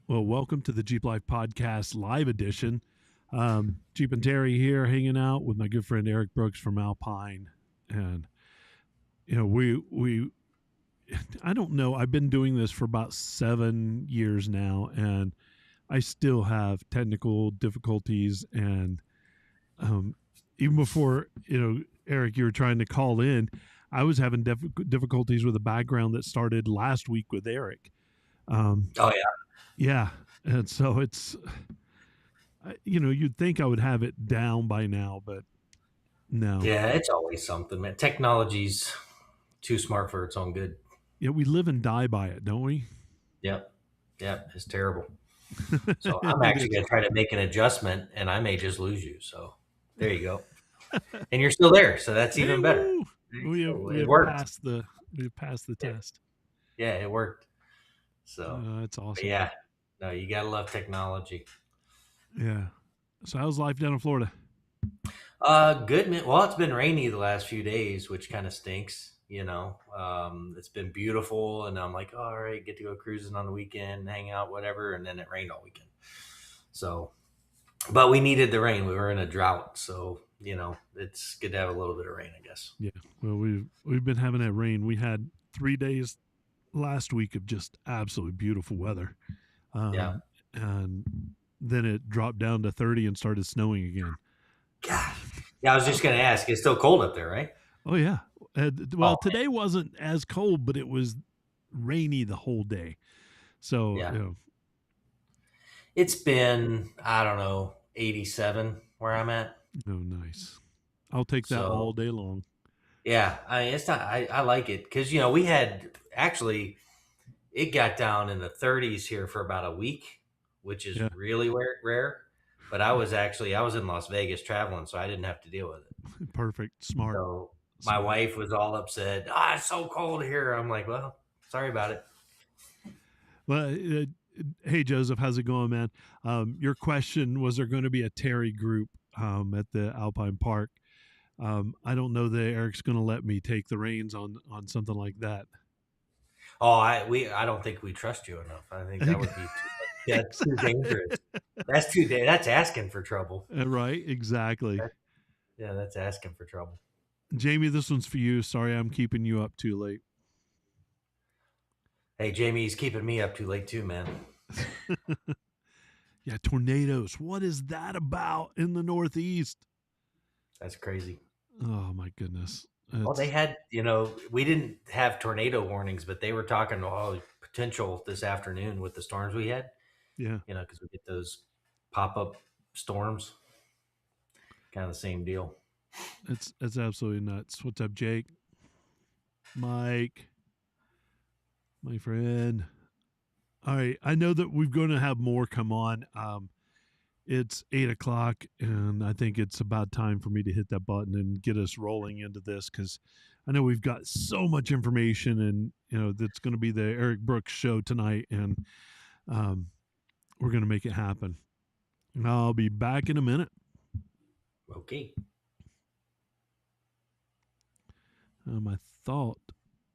Well, welcome to the Jeep Life Podcast live edition. Jeep and Terry here hanging out with my good friend Eric Brooks from Alpine. And, we I don't know, I've been doing this for about 7 years now, and I still have technical difficulties. And um, even before, Eric, you were trying to call in, I was having difficulties with a background that started last week with Eric. Um, Oh yeah, yeah. And so you'd think I would have it down by now, but no. yeah. It's always something, man. Technology's too smart for its own good. Yeah, we live and die by it, don't we? Yep, yep. It's terrible. So I'm It actually is. going to try to make an adjustment, and I may just lose you. So there you go. And you're still there, so that's Hey, even better. woo! We have So we it have worked. passed the we have passed the Yeah, test. yeah, it worked. So, That's but awesome. yeah, no, you gotta love technology. Yeah. So how's life down in Florida? Good. Well, it's been rainy the last few days, which kind of stinks. It's been beautiful, and I'm like, all right, get to go cruising on the weekend, hang out, whatever. And then it rained all weekend. So, but we needed the rain. We were in a drought, so it's good to have a little bit of rain, I guess. Yeah. Well, we've been having that rain. We had 3 days last week of just absolutely beautiful weather, Yeah. and then it dropped down to 30 and started snowing again. God. Yeah, I was just gonna ask. It's still cold up there, right? Oh yeah. Well, Oh, today wasn't as cold, but it was rainy the whole day. So yeah. It's been, I don't know, 87 where I'm at. nice. I'll take that So all day long. yeah, it's not. I like it because we had actually it got down in the 30s here for about a week, which is Yeah, really rare. But I was in Las Vegas traveling, so I didn't have to deal with it. perfect. Smart, So my smart. wife was all upset. Ah, it's so cold here. I'm like, well, sorry about it. Well, hey Joseph, how's it going, man? Your question was there going to be a Terry group at the Alpine Park? I don't know that Eric's going to let me take the reins on something like that. Oh, I don't think we trust you enough. I think that would be too much. Yeah, too dangerous. That's too. That's asking for trouble. Right, exactly. That, yeah, that's asking for trouble. Jamie, this one's for you. Sorry, I'm keeping you up too late. Hey, Jamie, he's keeping me up too late too, man. Yeah, tornadoes. What is that about in the Northeast? That's crazy. Oh my goodness. Well, they It's had, we didn't have tornado warnings, but they were talking potential this afternoon with the storms we had. yeah, Because we get those pop up storms, kind of the same deal. it's absolutely nuts. What's up, Jake? Mike, my friend. All right, I know that we're going to have more come on. It's 8 o'clock, and I think it's about time for me to hit that button and get us rolling into this because I know we've got so much information, and that's going to be the Eric Brooks show tonight, and um, we're going to make it happen. I'll be back in a minute. Okay. I thought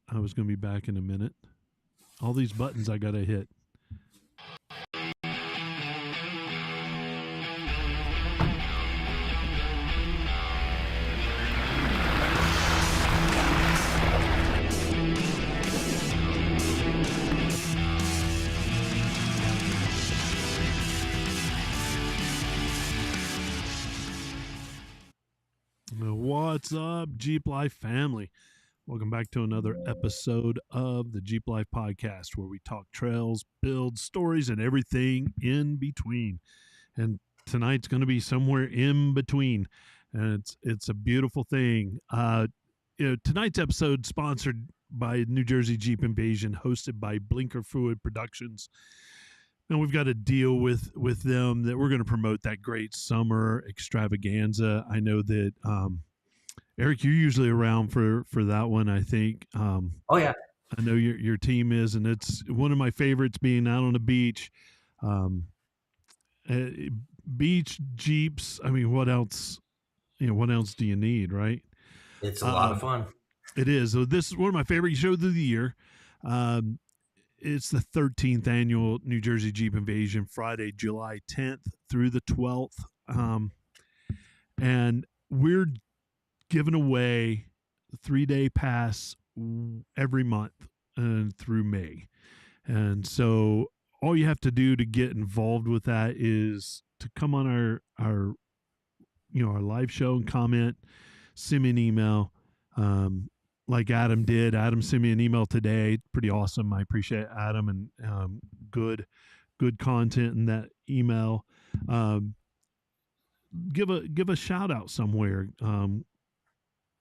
I was going to be back in a minute. All these buttons I got to hit. What's up, Jeep Life family? Welcome back to another episode of the Jeep Life Podcast, where we talk trails, builds, stories, and everything in between. And tonight's going to be somewhere in between, and it's a beautiful thing. Tonight's episode sponsored by New Jersey Jeep Invasion, hosted by Blinker Fluid Productions. And we've got a deal with them that we're going to promote that great summer extravaganza. I know that Eric, you're usually around for that one. I think. Oh yeah. I know your team is, and it's one of my favorites. Being out on the beach, um, uh, beach jeeps. I mean, what else? What else do you need, right? It's a lot of Um, fun. it is. So this is one of my favorite shows of the year. Um, it's the 13th annual New Jersey Jeep Invasion, Friday, July 10th through the 12th. And we're giving away a 3-day pass every month through May. And so all you have to do to get involved with that is to come on our our live show and comment, send me an email. Like Adam did. Adam sent me an email today. Pretty awesome. I appreciate Adam, and good content in that email. Um, give a shout out somewhere.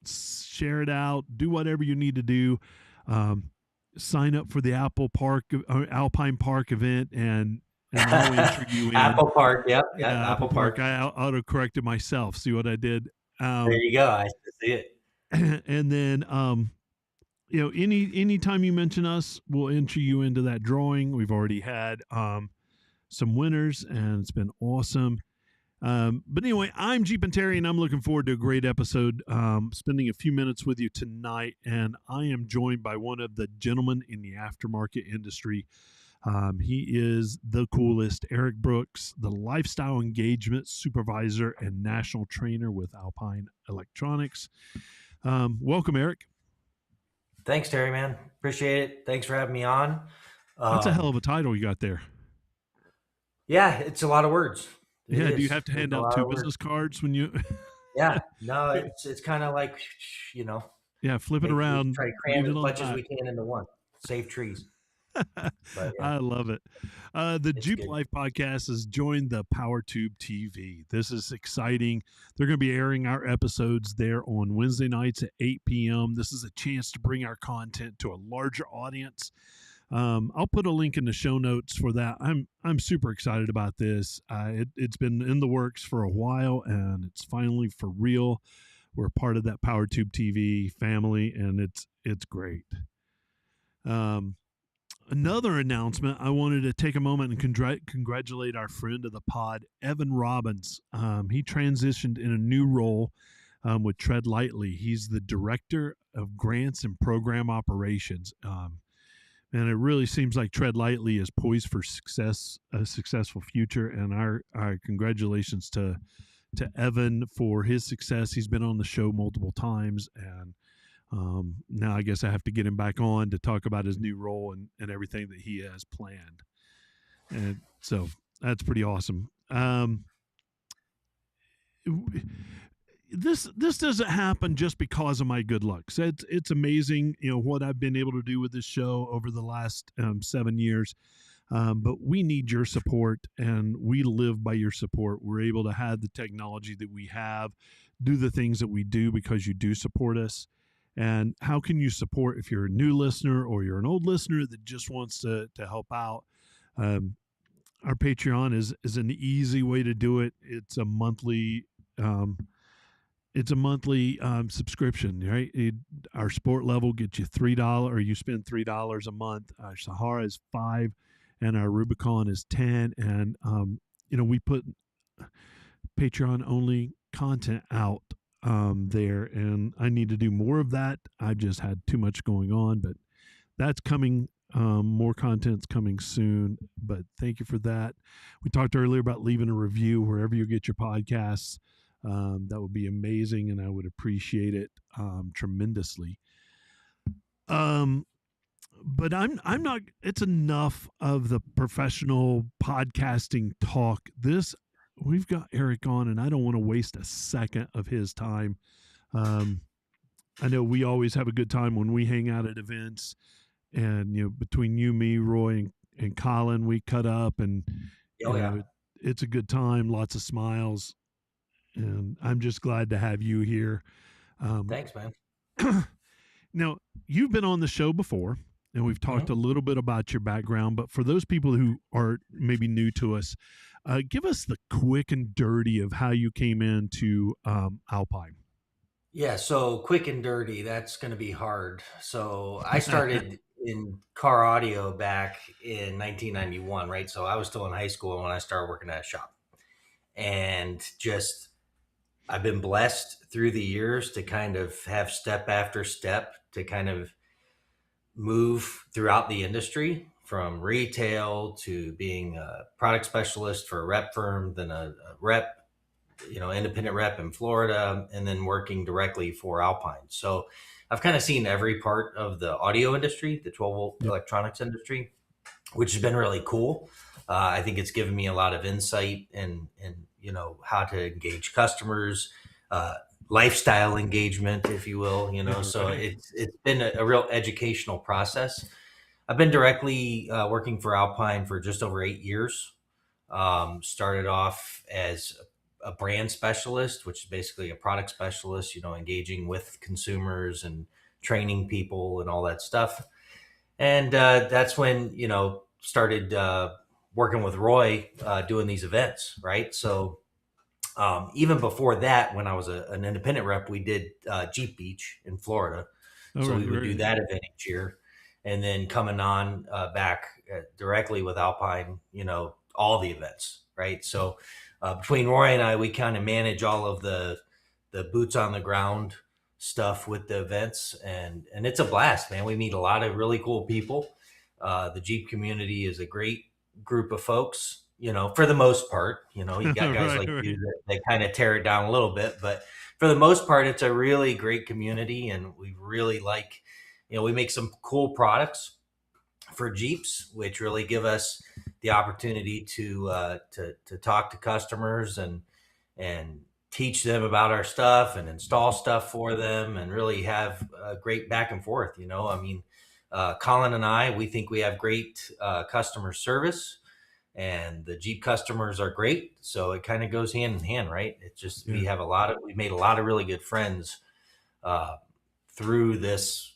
Share it out. Do whatever you need to do. Um, Sign up for the Alpine Park event, and I'll enter you in. Apple Park. Yep. Yep. Yeah, Apple Apple Park. Park. I auto corrected myself. See what I did? There you go. I see it. And then anytime you mention us, we'll enter you into that drawing. We've already had some winners, and it's been awesome. But anyway, I'm Jeep and Terry, and I'm looking forward to a great episode. Spending a few minutes with you tonight, and I am joined by one of the gentlemen in the aftermarket industry. He is the coolest, Eric Brooks, the lifestyle engagement supervisor and national trainer with Alpine Electronics. Welcome, Eric. Thanks, Terry, man. Appreciate it. Thanks for having me on. That's a hell of a title you got there. Yeah, it's a lot of words. Yeah, do you have to hand out 2 business cards when you? Yeah, no, it's kind of like, Yeah, flip it around. Try to cram as much as we can into one. Save trees. But, yeah. I love it. The Jeep good. Life podcast has joined the PowerTube TV. This is exciting. They're going to be airing our episodes there on Wednesday nights at 8 p.m. This is a chance to bring our content to a larger audience. I'll put a link in the show notes for that. I'm super excited about this. It's been in the works for a while, and it's finally for real. We're part of that PowerTube TV family, and it's great. Another announcement, I wanted to take a moment and congratulate our friend of the pod, Evan Robbins. He transitioned in a new role with Tread Lightly. He's the director of grants and program operations. And it really seems like Tread Lightly is poised for success, a successful future. And our congratulations to Evan for his success. He's been on the show multiple times, and now I guess I have to get him back on to talk about his new role and everything that he has planned. And so that's pretty awesome. This doesn't happen just because of my good luck. So it's amazing, what I've been able to do with this show over the last 7 years. But we need your support, and we live by your support. We're able to have the technology that we have, do the things that we do because you do support us. And how can you support if you're a new listener or you're an old listener that just wants to help out? Our Patreon is an easy way to do it. It's a monthly subscription, right? Our sport level gets you $3, or you spend $3 a month. Our Sahara is $5, and our Rubicon is $10. And we put Patreon only content out there, and I need to do more of that. I've just had too much going on, but that's coming. More content's coming soon, but thank you for that. We talked earlier about leaving a review wherever you get your podcasts. That would be amazing, and I would appreciate it tremendously. But I'm not. It's enough of the professional podcasting talk. We've got Eric on, and I don't want to waste a second of his time. I know we always have a good time when we hang out at events, and between you, me, Roy, and Colin, we cut up, and it's a good time. Lots of smiles, and I'm just glad to have you here. Thanks, man. Now, you've been on the show before, and we've talked a little bit about your background, but for those people who are maybe new to us, give us the quick and dirty of how you came into Alpine. Yeah, so quick and dirty, that's going to be hard. So I started in car audio back in 1991, right? So I was still in high school when I started working at a shop. And I've been blessed through the years to kind of have step after step to kind of move throughout the industry from retail to being a product specialist for a rep firm, then a rep, independent rep in Florida, and then working directly for Alpine. So I've kind of seen every part of the audio industry, the 12 volt Yep. electronics industry, which has been really cool. I think it's given me a lot of insight and how to engage customers, uh, lifestyle engagement, if you will. So Right. it's been a real educational process. I've been directly working for Alpine for just over 8 years. Started off as a brand specialist, which is basically a product specialist, engaging with consumers and training people and all that stuff. And that's when, started working with Roy doing these events, right? So even before that, when I was an independent rep, we did Jeep Beach in Florida. All So right. we would do Right. that event each year. And then coming on back directly with Alpine, all the events, right? So between Roy and I, we kind of manage all of the boots on the ground stuff with the events, and it's a blast, man. We meet a lot of really cool people. The Jeep community is a great group of folks, for the most part. You got guys Right. like you Right. that they kind of tear it down a little bit, but for the most part, it's a really great community, and we really like, we make some cool products for Jeeps, which really give us the opportunity to talk to customers and teach them about our stuff and install stuff for them and really have a great back and forth. I mean, Colin and I, we think we have great customer service, and the Jeep customers are great. So it kind of goes hand in hand, right? It's just Yeah. we made a lot of really good friends uh, through this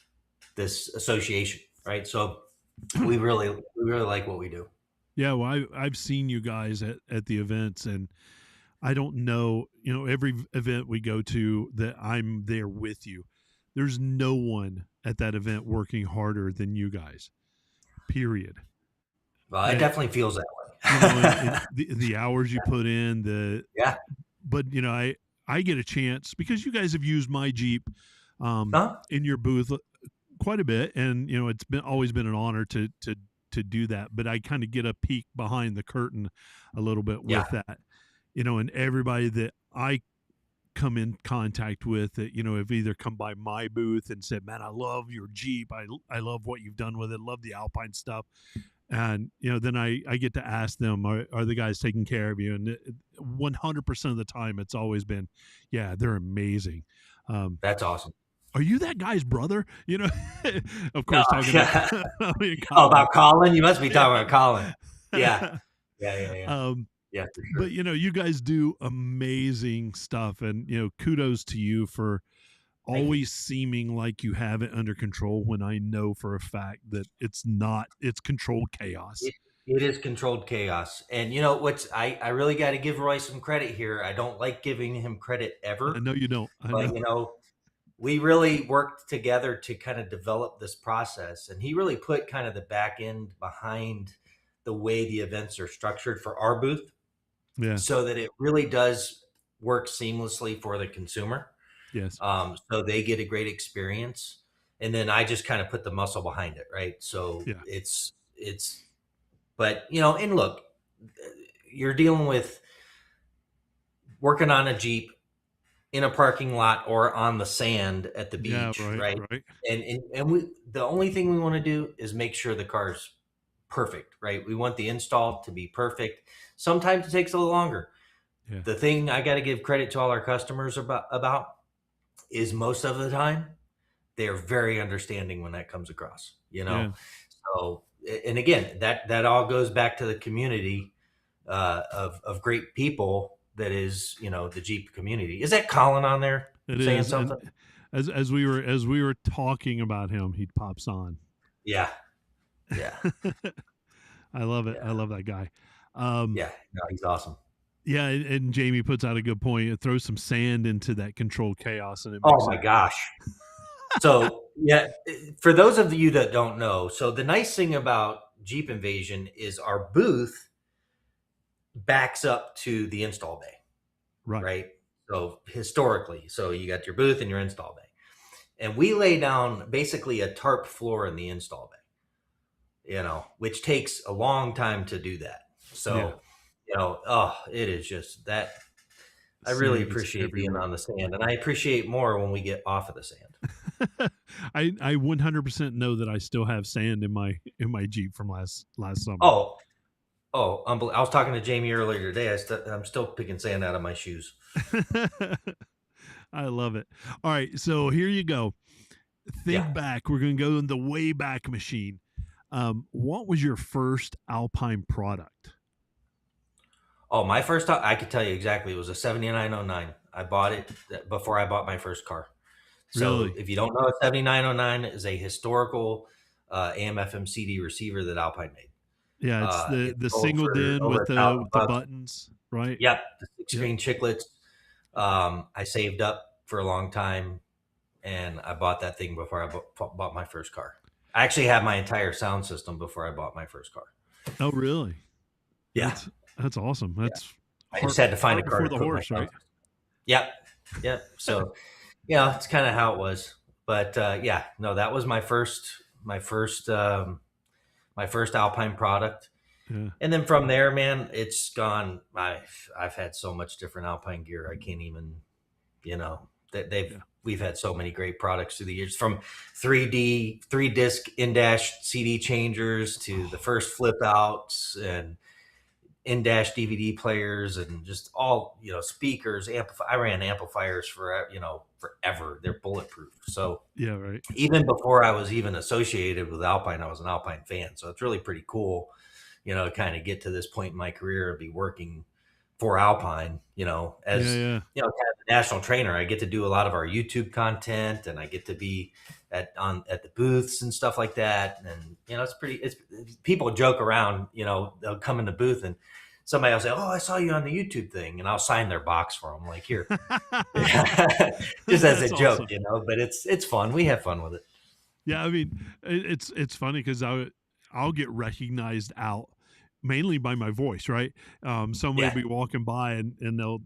association, right? So we really like what we do. Yeah. Well, I've seen you guys at the events, and I don't know, every event we go to that I'm there with you. There's no one at that event working harder than you guys. Period. Well, it And definitely feels that and way. the hours you put in, Yeah. but I get a chance because you guys have used my Jeep Huh? in your booth quite a bit, and it's been always been an honor to do that. But I kind of get a peek behind the curtain a little bit Yeah. with that, and everybody that I come in contact with that have either come by my booth and said, "Man, I love your Jeep. I love what you've done with it. Love the Alpine stuff." And then I get to ask them, are the guys taking care of you? And 100% of the time, it's always been, yeah, they're amazing. Um, That's awesome. are you that guy's brother? Of No, course, talking about yeah. I mean, Oh, Colin. about Colin? You must be Yeah. talking about Colin. Yeah. Yeah. Yeah. Yeah. um, Yeah, for but sure. you guys do amazing stuff, and kudos to you for Thank you. always seeming like you have it under control when I know for a fact that it's not. It's controlled chaos. It, it is controlled chaos. And I really got to give Roy some credit here. I don't like giving him credit I ever, know you don't. I know. but we really worked together to kind of develop this process, and he really put kind of the back end behind the way the events are structured for our booth Yeah. so that it really does work seamlessly for the consumer. Yes. So they get a great experience, and then I just kind of put the muscle behind it, right? So Yeah. it's but and look, you're dealing with working on a Jeep in a parking lot or on the sand at the Yeah. beach, Right. right? Right. And we the only thing we want to do is make sure the car's perfect, right? We want the install to be perfect. Sometimes it takes a little longer. Yeah. The thing I got to give credit to all our customers about is most of the time they are very understanding when that comes across, Yeah. So, and again, that all goes back to the community of great people that is, the Jeep community. Is that Colin on there It saying is. something? And as we were talking about him, he pops on. Yeah, yeah, I love it. I yeah, love that guy. Um, yeah. No, he's awesome. yeah, and Jamie puts out a good point. It throws some sand into that controlled chaos, and it Oh makes my it. gosh. So yeah, for those of you that don't know, so the nice thing about Jeep Invasion is our booth backs up to the install bay, Right. right? So historically, so you got your booth and your install bay, and we lay down basically a tarp floor in the install bay. which takes a long time to do that. Yeah. So, oh, it is just that I really Sand is appreciate being everywhere. on the sand, and I appreciate more when we get off of the sand. I 100% know that I still have sand in my Jeep from last summer. Oh, I was talking to Jamie earlier today. I'm still picking sand out of my shoes. I love it. All right, so here you go. Yeah. Think back. We're going to go in the way back machine. What was your first Alpine product? Oh, my first, I could tell you exactly. It was a 7909. I bought it before I bought my first car. So Really? if you don't know, a 7909 is a historical AM/FM CD receiver that Alpine made. Yeah, it's It the sold single for din over with a thousand the bucks. buttons, right? Yep, the six Yep. screen chiclets. I saved up for a long time, and I bought that thing before I bought my first car. I actually had my entire sound system before I bought my first car. Oh, really? Yeah, That's awesome. yeah. That's I just had to find a heart car before to the put my horse, sound right? system. Yep, yep. So yeah, it's kind of how it was. But yeah, no, that was my first Alpine product. Yeah. And then from there, man, it's gone. I've had so much different Alpine gear. I can't even, that Yeah. we've had so many great products through the years, from 3D 3 disc in-dash CD changers to the Oh, first flip outs and in-dash DVD players and just all, speakers, I ran amplifiers for, forever. They're bulletproof. So yeah, right. even before I was even associated with Alpine, I was an Alpine fan. So it's really pretty cool, to kind of get to this point in my career and be working for Alpine, Yeah, as, yeah. kind of the national trainer. I get to do a lot of our YouTube content, and I get to be at the booths and stuff like that. And, it's people joke around, they'll come in the booth and somebody will say, "Oh, I saw you on the YouTube thing," and I'll sign their box for them. Like, here, just as a That's joke, awesome. but it's fun. We have fun with it. Yeah, I mean, it's funny because I'll get recognized out mainly by my voice, right? Somebody will Yeah, be walking by and they'll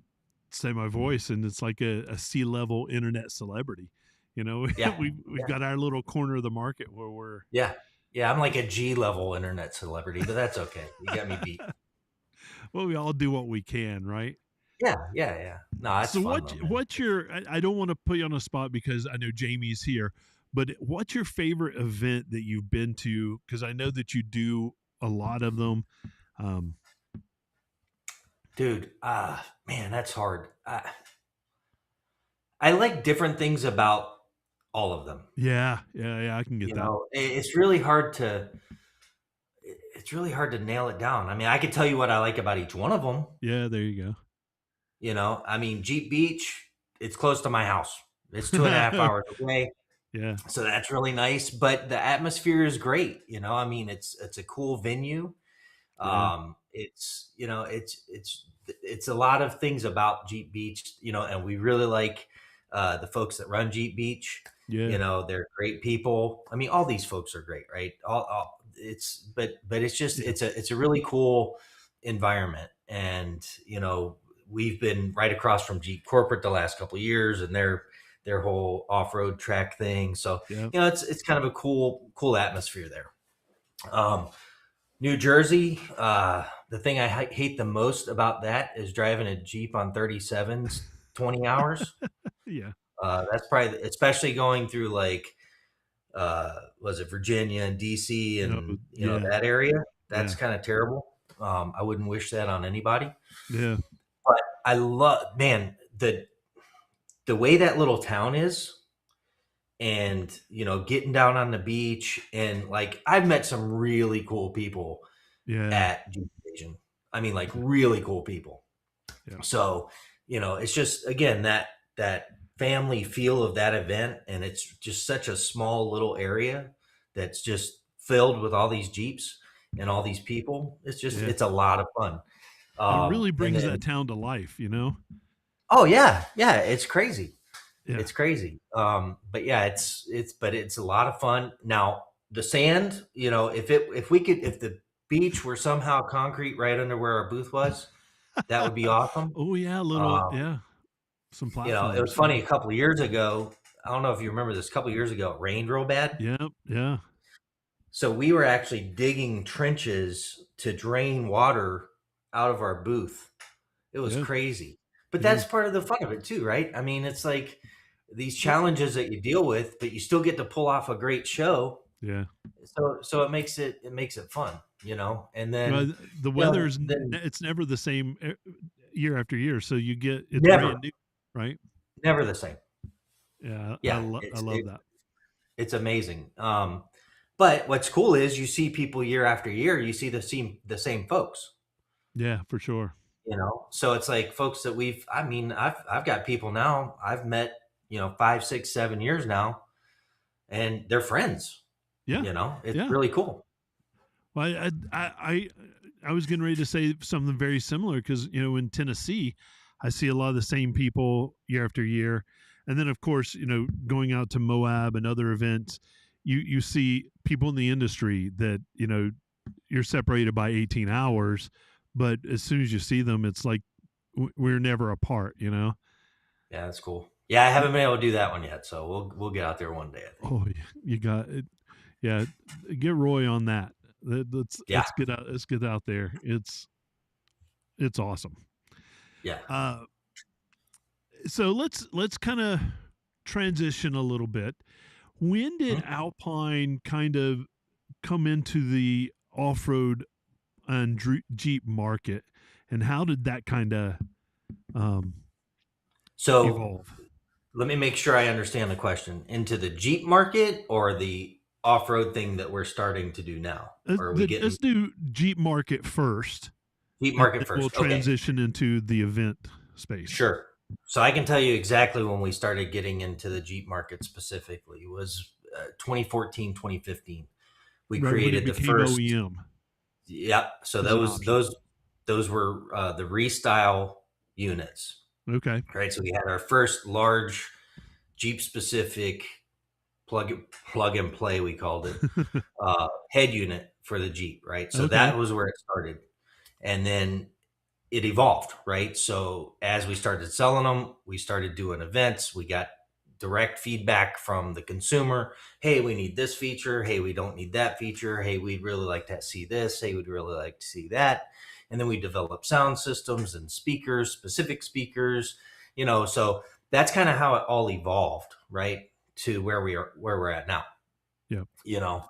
say my voice, and it's like a C-level internet celebrity. You know, yeah, we've yeah, got our little corner of the market where we're yeah, yeah. I'm like a G level internet celebrity, but that's okay. You got me beat. well, we all do what we can, right? Yeah, yeah, yeah. No, it's So fun though, man. what's your I don't want to put you on a spot because I know Jamie's here, but what's your favorite event that you've been to? Because I know that you do a lot of them. Um, Dude, man, that's hard. I like different things about all of them. yeah, yeah, yeah, I can get that. It's really hard to nail it down. I mean, I could tell you what I like about each one of them. Yeah, there you I mean, Jeep Beach, it's close to my house. It's 2.5 go. hours away. Yeah, So that's really nice. But the atmosphere is great. I mean, it's a cool venue. yeah, It's a lot of things about Jeep Beach, and we really like the folks that run Jeep Beach. yeah, They're great people. I mean, all these folks are great, right? But it's just yeah, it's a really cool environment, and we've been right across from Jeep Corporate the last couple of years, and their whole off road track thing. So yeah. it's kind of a cool atmosphere there. Um, New Jersey, the thing I hate the most about that is driving a Jeep on 37s 20 hours. Yeah. That's probably, especially going through like, was it Virginia and DC No, and, yeah, that area? That's yeah, kind of terrible. I wouldn't wish that on anybody. yeah, But I love, man, the way that little town is, and getting down on the beach, and like I've met some really cool people yeah, at Jeep Invasion. I mean, like really cool people. yeah, So, it's just again that family feel of that event, and it's just such a small little area that's just filled with all these Jeeps and all these people. yeah. It's a lot of fun. It really And brings that then, town to life, you know? oh yeah, yeah, it's crazy. Yeah. It's crazy. But yeah, but it's a lot of fun. Now the sand, if the beach were somehow concrete right under where our booth was, that would be awesome. Oh yeah, little Um, yeah, some it was platforms. Yeah. funny a couple of years ago. I don't know if you remember this. A couple of years ago, it rained real bad. Yep. Yeah. So we were actually digging trenches to drain water out of our booth. It was Yeah. crazy. But Yeah. that's part of the fun of it too, right? I mean, it's like these Well, challenges that you deal with, but you still get to pull off a great show. yeah. So it makes it fun, you know. And Well, then the you weather know, is then it's never the same year after year, so you get it's never brand new, right? never the same. Yeah, Yeah, I it's love that. it's amazing. But what's cool is you see people year after year, you see the same folks. Yeah, for sure. So it's like folks that I've got people now I've met 5, 6, 7 years now, and they're friends. Yeah, It's yeah. really cool. Well, I was getting ready to say something very similar because in Tennessee, I see a lot of the same people year after year, and then of course going out to Moab and other events, you see people in the industry that you're separated by 18 hours, but as soon as you see them, it's like we're never apart. Yeah, that's cool. Yeah, I haven't been able to do that one yet, so we'll get out there one day, I think. Oh, you got it. Yeah, get Roy on that. Yeah, Let's get out there. It's awesome. yeah. Uh, so let's kind of transition a little bit. When did Mhm. Alpine kind of come into the off-road and Jeep market, and how did that kind of um, So evolve? let me make sure I understand the question. Into the Jeep market or the off-road thing that we're starting to do now? Or are we getting Let's do Jeep market first, Jeep and market then we'll first? Okay, transition into the event space. sure. So I can tell you exactly when we started getting into the Jeep market specifically. It was 2014, 2015. We Right when it created the became first. OEM Yep. So as an those option. those those were the restyle units, Okay. right? So we had our first large Jeep specific plug plug and play, we called it, head unit for the Jeep, right? So Okay. that was where it started, and then it evolved, right? So as we started selling them, we started doing events. We got direct feedback from the consumer. Hey, we need this feature. Hey, we don't need that feature. Hey, we'd really like to see this. Hey, we'd really like to see that. And then we developed sound systems and speakers, specific speakers. So that's kind of how it all evolved, right? To where we're at now. Yep. You know,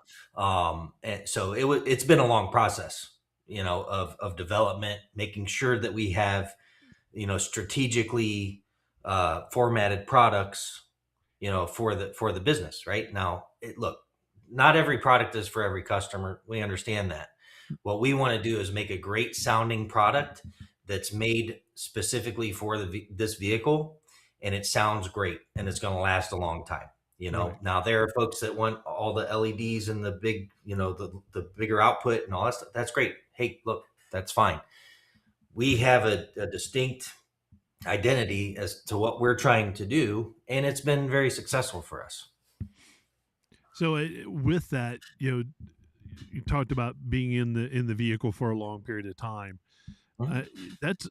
and so it's been a long process, of development, making sure that we have strategically formatted products, for the business. Right now, look, not every product is for every customer. We understand that. What we want to do is make a great sounding product that's made specifically for this vehicle, and it sounds great, and it's going to last a long time. Right. Now there are folks that want all the LEDs and the big, the bigger output and all that stuff. That's great. Hey, look, that's fine. We have a distinct identity as to what we're trying to do, and it's been very successful for us. So with that, you talked about being in the vehicle for a long period of time. Mhm. Uh, that's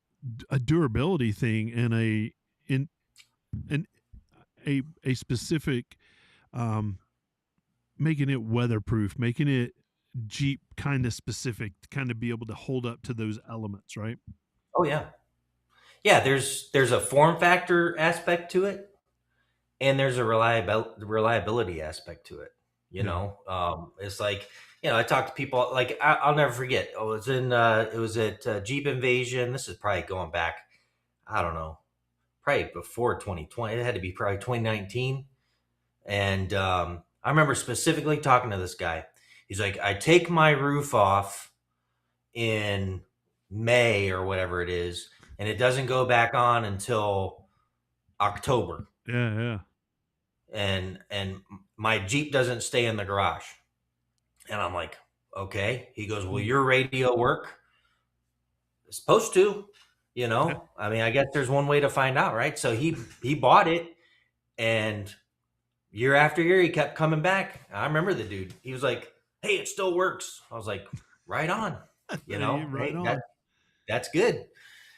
a durability thing and in an a specific um, making it weatherproof, making it Jeep kind of specific to kind of be able to hold up to those elements, right? Oh yeah, yeah. There's a form factor aspect to it, and there's a reliability aspect to it. Yeah. It's like, I talk to people, like I'll never forget. It was at Jeep Invasion. This is probably going back, I don't know, probably before 2020. It had to be probably 2019. And I remember specifically talking to this guy. He's like, I take my roof off in May or whatever it is, and it doesn't go back on until October. Yeah. Yeah. And my Jeep doesn't stay in the garage. And I'm like, okay. He goes, will Hmm. your radio work? It's supposed to, Yeah. I mean, I guess there's one way to find out, right? So he bought it, and year after year he kept coming back. I remember the dude. He was like, hey, it still works. I was like, right on. Hey, right Hey, on. that's good.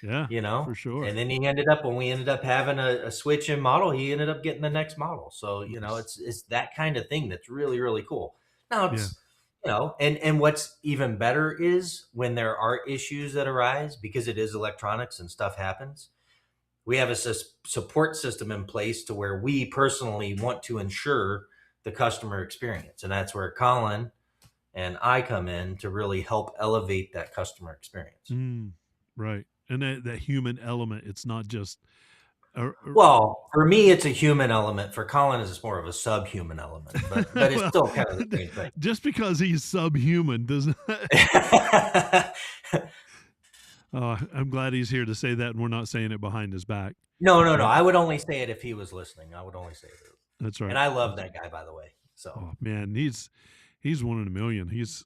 Yeah, you know for sure. and then he ended up, when we ended up having a switch in model, he ended up getting the next model. So Nice. it's that kind of thing that's really, really cool. Now Yeah. And what's even better is when there are issues that arise, because it is electronics and stuff happens, we have a support system in place to where we personally want to ensure the customer experience. And that's where Colin and I come in to really help elevate that customer experience. Mm, right. And that human element, it's not just, or Well, for me, it's a human element. For Colin, it's more of a subhuman element, but it's well, still kind of the same thing. just because he's subhuman doesn't. I'm glad he's here to say that, and we're not saying it behind his back. No, no, no. Uh, I would only say it if he was listening. I would only say it. that's And right. I love that guy, by the way. So, Oh man, he's one in a million. He's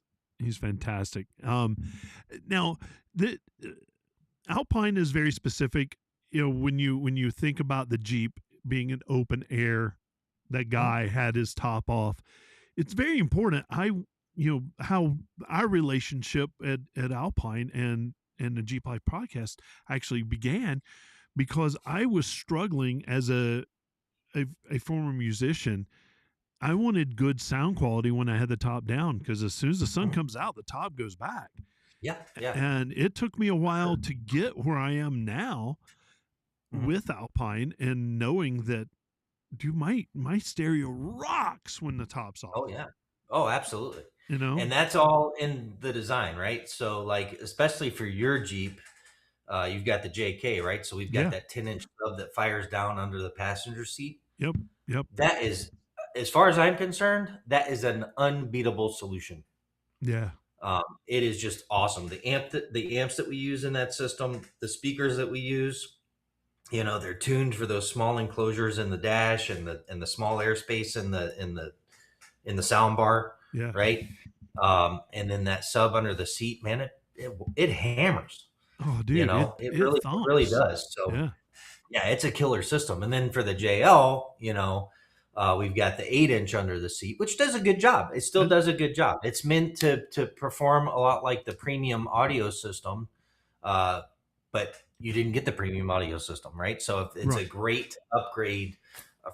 fantastic. Now the Alpine is very specific. You know, when you think about the Jeep being an open air, that guy had his top off. It's very important. How our relationship at Alpine and the Jeep Life podcast actually began because I was struggling as a former musician. I wanted good sound quality when I had the top down because as soon as the sun mhm. comes out, the top goes back. Yeah, yeah, And it took me a while sure. to get where I am now Mhm. with Alpine and knowing that, dude, my stereo rocks when the top's off. Oh, yeah. Oh, absolutely. You know? And that's all in the design, right? So, like, especially for your Jeep, you've got the JK, right? So we've got Yeah. that 10-inch sub that fires down under the passenger seat. Yep. Yep. That is, as far as I'm concerned, that is an unbeatable solution. Yeah. It is just awesome. The amps that we use in that system, the speakers that we use, they're tuned for those small enclosures in the dash and the small airspace in the sound bar, Yeah. right? And then that sub under the seat, man, it hammers. Oh, dude, It it really thumps. does. So Yeah. yeah, it's a killer system. And then for the JL, we've got the 8-inch under the seat, which does a good job. It still It, does a good job. It's meant to perform a lot like the premium audio system, uh, but you didn't get the premium audio system, right? So it's a right. great upgrade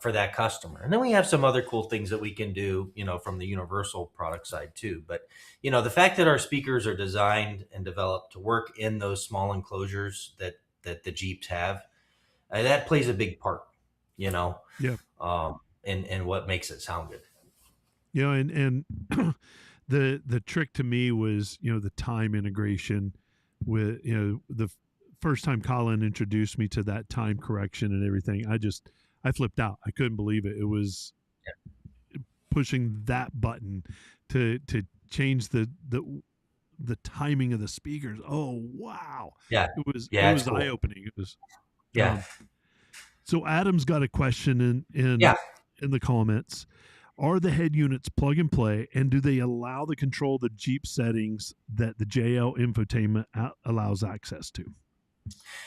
for that customer. And then we have some other cool things that we can do, from the universal product side too. But the fact that our speakers are designed and developed to work in those small enclosures that the Jeeps have, that plays a big part, you know, Yeah. in what makes it sound good. You know, and the trick to me was, the time integration with, the first time Colin introduced me to that time correction and everything. I flipped out. I couldn't believe it. It was pushing that button to change the timing of the speakers. Oh wow. Yeah, It yeah, it's was eye cool. opening. It was Yeah, so Adam's got a question yeah. in the comments. Are the head units plug and play, and do they allow the control of the Jeep settings that the JL infotainment allows access to?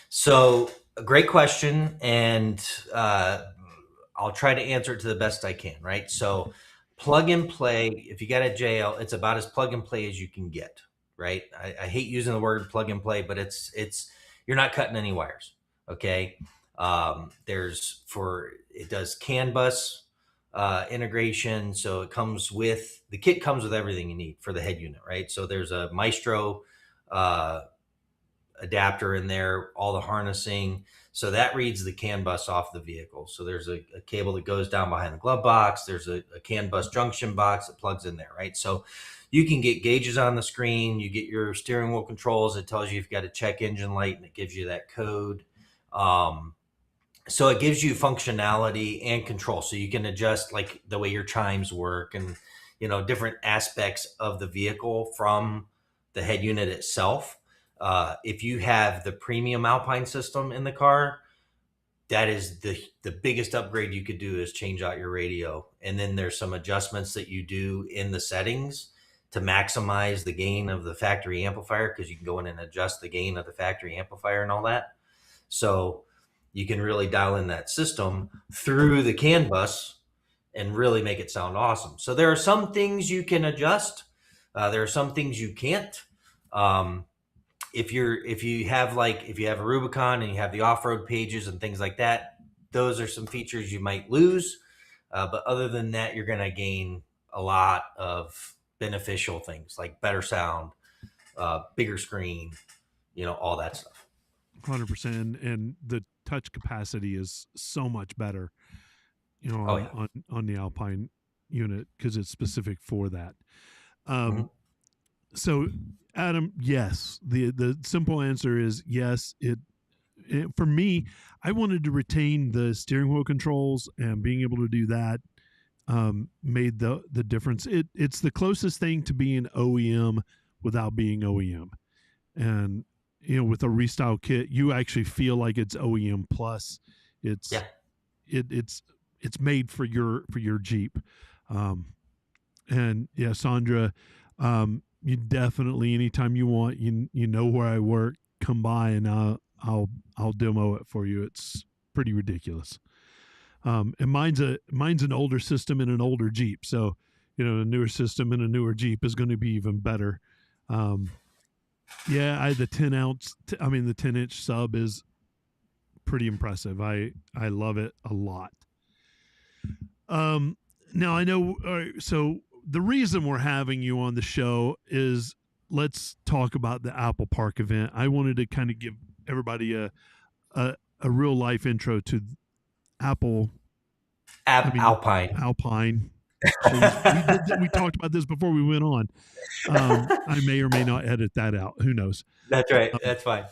So a great question, and I'll try to answer it to the best I can. Right. So plug and play. If you got a JL, it's about as plug and play as you can get. Right. I hate using the word plug and play, but it's you're not cutting any wires. Okay. It does CAN bus integration, so the kit comes with everything you need for the head unit, right? So there's a Maestro uh, adapter in there, all the harnessing. So that reads the CAN bus off the vehicle. So there's a cable that goes down behind the glove box. There's a CAN bus junction box that plugs in there, right? So you can get gauges on the screen. You get your steering wheel controls. It tells you if you've got a check engine light, and it gives you that code. So it gives you functionality and control. So you can adjust like the way your chimes work and different aspects of the vehicle from the head unit itself. If you have the premium Alpine system in the car, that is the biggest upgrade you could do is change out your radio. And then there's some adjustments that you do in the settings to maximize the gain of the factory amplifier, because you can go in and adjust the gain of the factory amplifier and all that. So you can really dial in that system through the CAN bus and really make it sound awesome. So there are some things you can adjust. There are some things you can't. If you have a Rubicon and you have the off-road pages and things like that, those are some features you might lose. But other than that, you're going to gain a lot of beneficial things like better sound, bigger screen, all that stuff. 100%. And the touch capacity is so much better, Oh on yeah. the Alpine unit because it's specific for that. Hmm. Um, so, Adam, yes, the simple answer is yes. It for me, I wanted to retain the steering wheel controls, and being able to do that made the difference. It's the closest thing to being OEM without being OEM, and with a restyle kit, you actually feel like it's OEM plus. It's Yeah. it's made for your Jeep. Um, and yeah, Sandra, you definitely, anytime you want, you know where I work, come by and I'll demo it for you. It's pretty ridiculous. And mine's an older system in an older Jeep, so a newer system in a newer Jeep is going to be even better. Um, yeah, the 10 ounce, I mean the 10-inch sub is pretty impressive. I love it a lot. Um, Now I know. So the reason we're having you on the show is let's talk about the Apple Park event. I wanted to kind of give everybody a real life intro to Apple. I mean Alpine. Alpine. Please, we talked about this before we went on. I may or may not edit that out. Who knows? That's right. That's fine.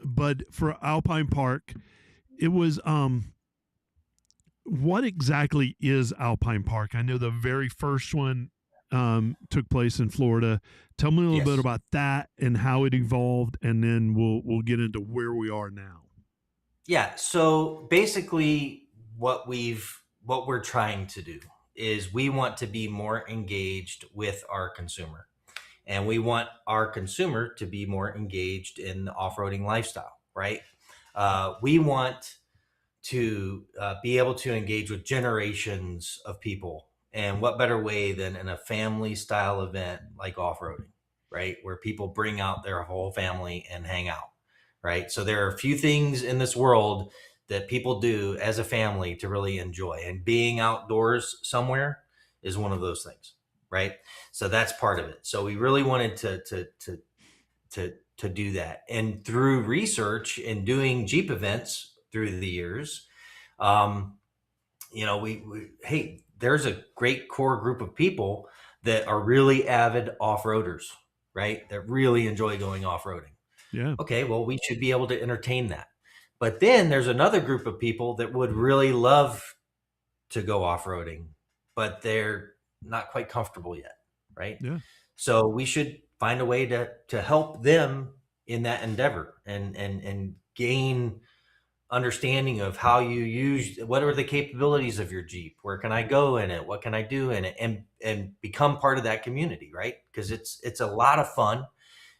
But for Alpine Park, it was what exactly is Alpine Park? I know the very first one took place in Florida. Tell me a little bit Yes. about that and how it evolved, and then we'll get into where we are now. Yeah. So basically, what we're trying to do is we want to be more engaged with our consumer, and we want our consumer to be more engaged in the off-roading lifestyle. Right. We want to be able to engage with generations of people. And what better way than in a family style event like off roading, right? Where people bring out their whole family and hang out, right? So there are a few things in this world that people do as a family to really enjoy. And being outdoors somewhere is one of those things, right? So that's part of it. So we really wanted to do that. And through research and doing Jeep events through the years, um, hey, there's a great core group of people that are really avid off-roaders, right? That really enjoy going off-roading. Yeah, Okay, well, we should be able to entertain that. But then there's another group of people that would really love to go off-roading, but they're not quite comfortable yet, right? yeah, So we should find a way to help them in that endeavor and gain understanding of how you use, what are the capabilities of your Jeep, where can I go in it, what can I do in it, and become part of that community, right? Because it's a lot of fun.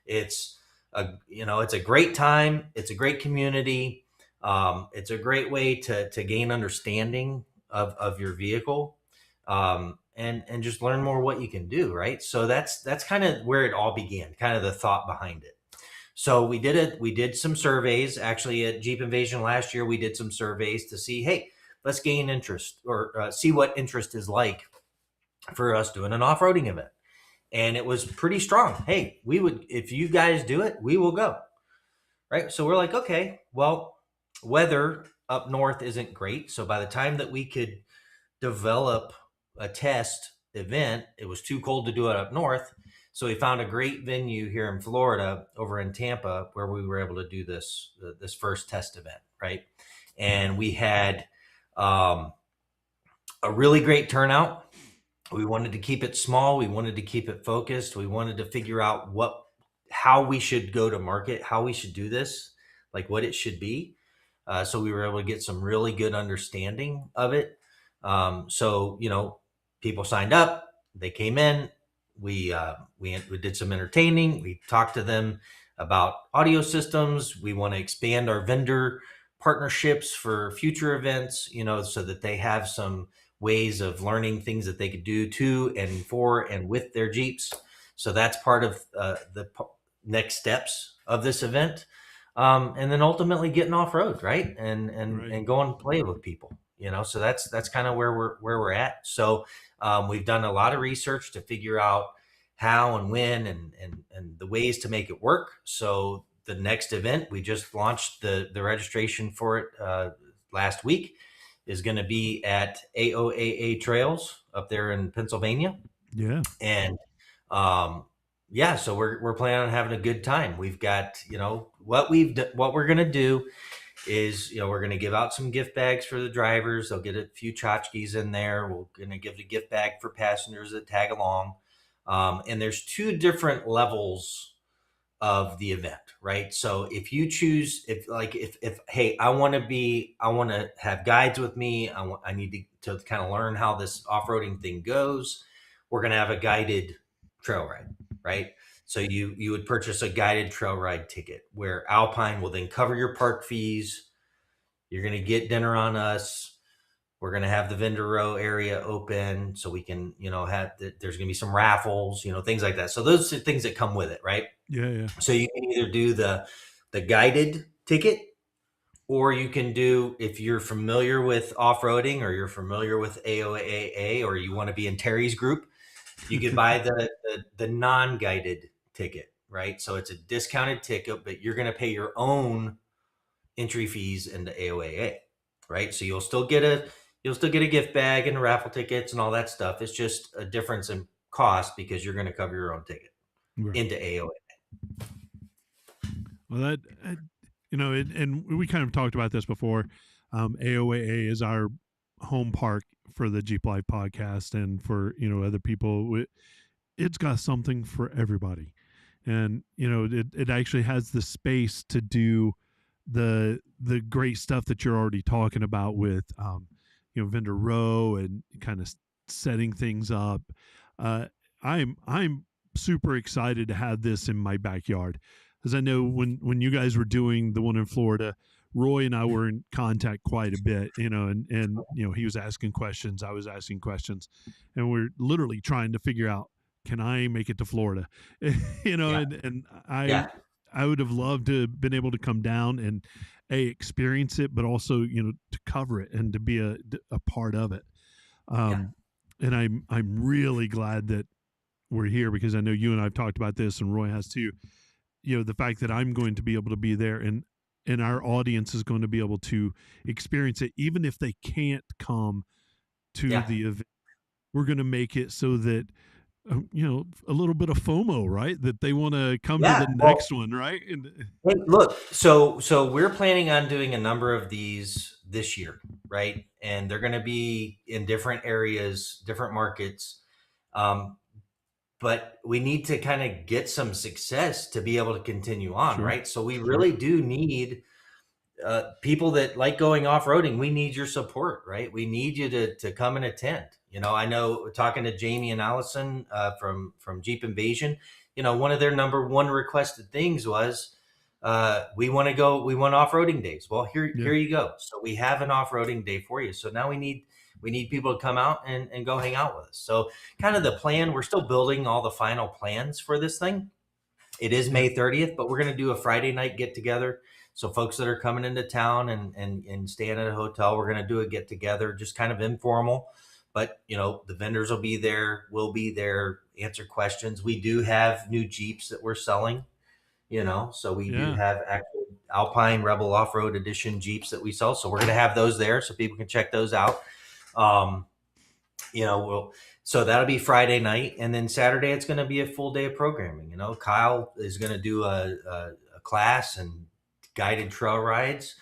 It's it's a great time, it's a great community. It's a great way to gain understanding of your vehicle, and just learn more what you can do, right? So that's kind of where it all began, kind of the thought behind it. So we did some surveys actually at Jeep Invasion last year. We did some surveys to see, hey, let's gain interest, or see what interest is like for us doing an off-roading event. And it was pretty strong. Hey, we would, if you guys do it, we will go. Right. So we're like, okay, well, weather up north isn't great. So by the time that we could develop a test event, it was too cold to do it up north. So we found a great venue here in Florida, over in Tampa, where we were able to do this first test event, right? And we had um, a really great turnout. We wanted to keep it small. We wanted to keep it focused. We wanted to figure out how we should go to market, how we should do this, like what it should be. So we were able to get some really good understanding of it. So people signed up, they came in, we did some entertaining, we talked to them about audio systems. We want to expand our vendor partnerships for future events, so that they have some ways of learning things that they could do to and for and with their Jeeps. So that's part of the next steps of this event. And then ultimately getting off road, right, right. and going and play with people. So that's kind of where we're at. So we've done a lot of research to figure out how and when and the ways to make it work. So the next event, we just launched the registration for it last week, is going to be at AOAA Trails up there in Pennsylvania. Yeah. And um, yeah, so we're planning on having a good time. We've got, what we're going to do is, we're going to give out some gift bags for the drivers. They'll get a few tchotchkes in there. We're going to give the gift bag for passengers that tag along. And there's two different levels of the event, right? So if you choose, if hey, I want to have guides with me. I need to kind of learn how this off-roading thing goes. We're going to have a guided trail ride, right? So you would purchase a guided trail ride ticket where Alpine will then cover your park fees. You're going to get dinner on us. We're going to have the vendor row area open so we can, there's going to be some raffles, things like that. So those are things that come with it, right? Yeah. Yeah. So you can either do the guided ticket, or you can do, if you're familiar with off-roading or you're familiar with AOAA, or you want to be in Terry's group, you could buy the non-guided ticket, right? So it's a discounted ticket, but you're going to pay your own entry fees into AOAA, right? So you'll still get a gift bag and raffle tickets and all that stuff. It's just a difference in cost because you're going to cover your own ticket Right. into AOA. Well, and we kind of talked about this before. AOAA is our home park for the Jeep Life podcast, and for other people. It's got something for everybody, and it actually has the space to do the great stuff that you're already talking about with vendor row and kind of setting things up. I'm super excited to have this in my backyard, because I know when you guys were doing the one in Florida, Roy and I were in contact quite a bit, and he was asking questions, I was asking questions, and we're literally trying to figure out, can I make it to Florida? Yeah. And I Yeah. I would have loved to have been able to come down and experience it, but also to cover it and to be a part of it. Yeah. Um, and I'm really glad that we're here, because I know you and I've talked about this, and Roy has too. The fact that I'm going to be able to be there, and our audience is going to be able to experience it, even if they can't come to Yeah. the event. We're going to make it so that a little bit of FOMO, right? That they want to come to Yeah. the Well, next one, right? And hey, look, so we're planning on doing a number of these this year, right? And they're going to be in different areas, different markets. Um, but we need to kind of get some success to be able to continue on, sure, right? So we sure, really do need people that like going off-roading. We need your support, right? We need you to come and attend. I know, talking to Jamie and Allison from Jeep Invasion, one of their number one requested things was, we want off-roading days. Well, yeah, here you go. So we have an off-roading day for you. So now we need people to come out and go hang out with us. So kind of the plan, we're still building all the final plans for this thing. It is yeah, May 30th, but we're going to do a Friday night get together. So folks that are coming into town and staying at a hotel, we're going to do a get together, just kind of informal. But the vendors will be there. We'll be there, answer questions. We do have new Jeeps that we're selling. So we do yeah, have actual Alpine Rebel Off Road Edition Jeeps that we sell. So we're going to have those there, so people can check those out. Um, we'll so that'll be Friday night, and then Saturday it's going to be a full day of programming. Kyle is going to do a class and guided trail rides.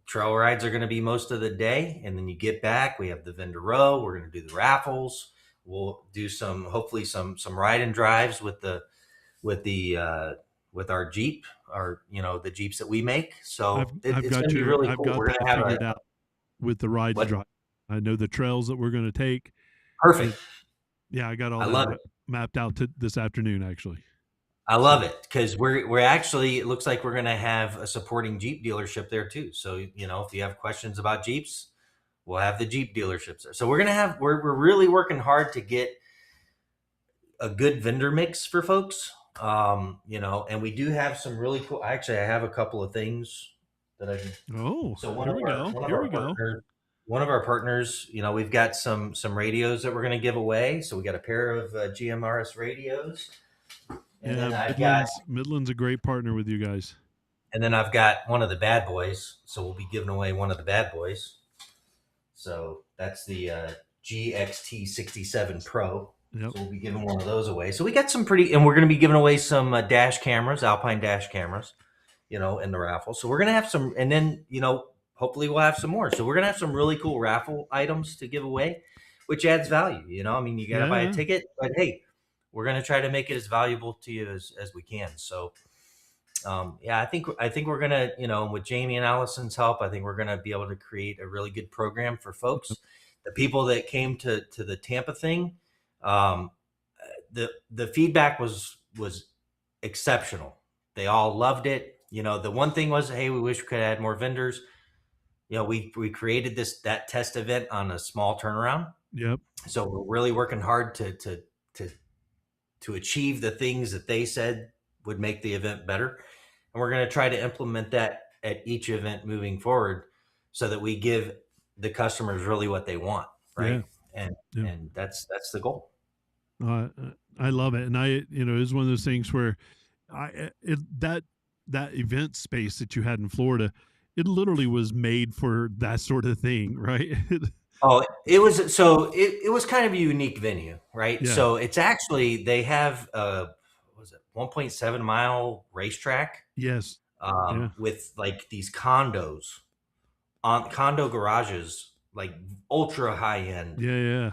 Trail rides are going to be most of the day, and then you get back. We have the vendor row. We're going to do the raffles. We'll do hopefully some ride and drives with the with our Jeep, the Jeeps that we make. I've So I've it's going to got be your really I've cool. got We're going that to have a figured out with the ride and what drive. I know the trails that we're going to take. perfect. It, yeah, I got all I that love it. mapped out to this afternoon, actually. I love So it because we're actually, it looks like we're going to have a supporting Jeep dealership there too. So if you have questions about Jeeps, we'll have the Jeep dealerships there. So we're really working hard to get a good vendor mix for folks. And we do have some really cool. Actually, I have a couple of things that I can. oh, So here we go. one of Here our we go. partners. one of our partners, we've got some radios that we're going to give away. So we got a pair of GMRS radios, and Yeah, then I've got Midland's a great partner with you guys. one of the bad boys. So we'll be giving away one of the bad boys. So that's the GXT67 Pro. Yep. So we'll be giving one of those away. So we got some pretty, and we're going to be giving away some dash cameras, Alpine dash cameras, in the raffle. So we're going to have some, and then, hopefully we'll have some more. So we're going to have some really cool raffle items to give away, which adds value. I mean, you got to buy a Yeah. ticket, but hey, we're going to try to make it as valuable to you as we can. So, yeah, I think we're gonna, with Jamie and Allison's help, I think we're gonna be able to create a really good program for Yep. folks. The people that came to the Tampa thing, um, the feedback was exceptional. They all loved it. The one thing was, hey, we wish we could add more vendors. We created that test event on a small turnaround, Yep. so we're really working hard to to achieve the things that they said would make the event better. And we're going to try to implement that at each event moving forward so that we give the customers really what they want, Yeah. right? And Yeah. and that's the goal. Uh, I love it, and it's one of those things where that event space that you had in Florida, it literally was made for that sort of thing, right? Oh, it was kind of a unique venue, right? Yeah. So it's actually they have what was it 1.7 mile racetrack Yes. Yeah. with like these condos on condo garages, like ultra high end. Yeah. Yeah.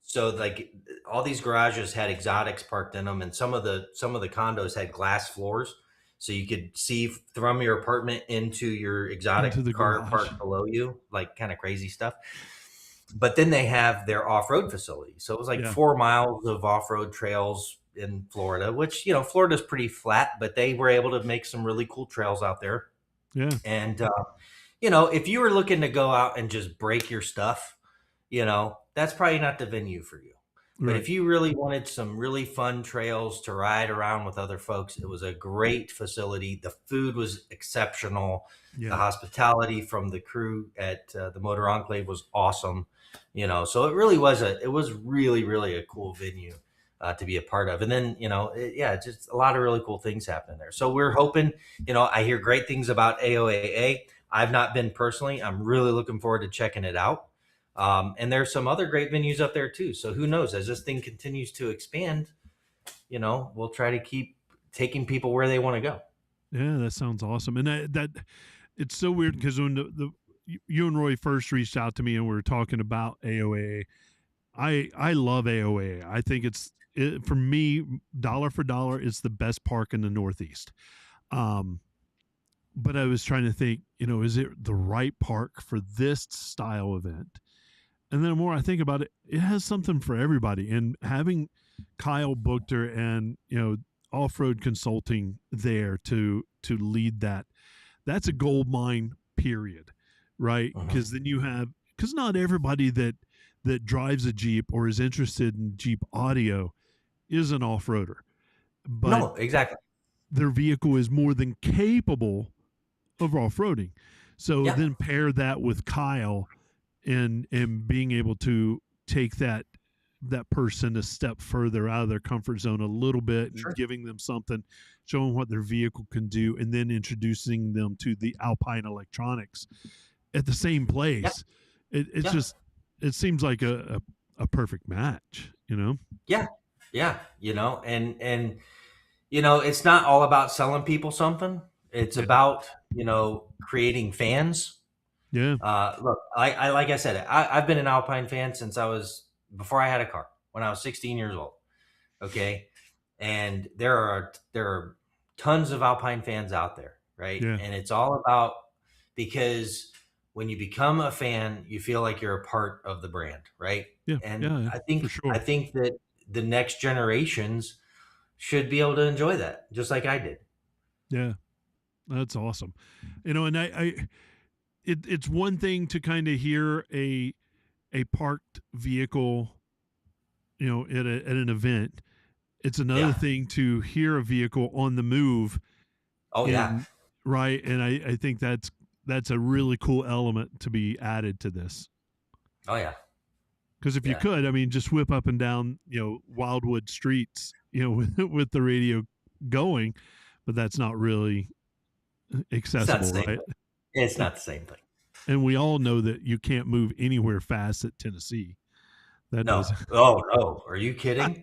So like all these garages had exotics parked in them, and some of the condos had glass floors, so you could see from your apartment into your Into exotic the car garage. parked below you, like kind of crazy stuff. But then they have their off road facility, so it was like Yeah. 4 miles of off road trails in Florida, which Florida's pretty flat, but they were able to make some really cool trails out there. Yeah. And if you were looking to go out and just break your stuff, that's probably not the venue for you. But Right. if you really wanted some really fun trails to ride around with other folks, it was a great facility. The food was exceptional. The Yeah. hospitality from the crew at the Motor Enclave was awesome. So it was really, really a cool venue to be a part of. And then, yeah, just a lot of really cool things happening there. So we're hoping, I hear great things about AOAA. I've not been personally. I'm really looking forward to checking it out. And there's some other great venues up there too. So who knows? As this thing continues to expand, we'll try to keep taking people where they want to go. Yeah. That sounds awesome, and that it's so weird because when you and Roy first reached out to me and we were talking about AOA, I love AOA. I think for me, dollar for dollar, it's the best park in the Northeast. Um, but I was trying to think, is it the right park for this style event? And then the more I think about it, it has something for everybody. And having Kyle Bookter and off road consulting there to lead that's a gold mine. Period, right? Mhm. Because then because not everybody that drives a Jeep or is interested in Jeep audio is an off roader, but No, exactly. their vehicle is more than capable of off roading. So Yeah, then pair that with Kyle and being able to take that person a step further out of their comfort zone a little bit and sure. giving them something, showing what their vehicle can do, and then introducing them to the Alpine electronics at the same Yeah, place. It's yeah, just it seems like a perfect match. yeah, yeah. It's not all about selling people something. It's Yeah. about creating fans. Yeah. Look, I like I said, I've been an Alpine fan since I was before I had a car when I was 16 years old. Okay, and there are tons of Alpine fans out there, right? Yeah. And it's all about because when you become a fan, you feel like you're a part of the brand, right? Yeah. And Yeah. I For think I sure. think that the next generations should be able to enjoy that, just like I did. Yeah. That's awesome. And it's one thing to kind of hear a parked vehicle, at an event. It's another Yeah. thing to hear a vehicle on the move Oh yeah. in right. And I think that's a really cool element to be added to this. Oh yeah, Because if you yeah. could, I mean, just whip up and down, wildwood streets, with the radio going, but that's not really It's not the accessible, same right? thing. It's And, not the same thing. and we all know that you can't move anywhere fast at Tennessee. That No. does, Oh no. Are you kidding?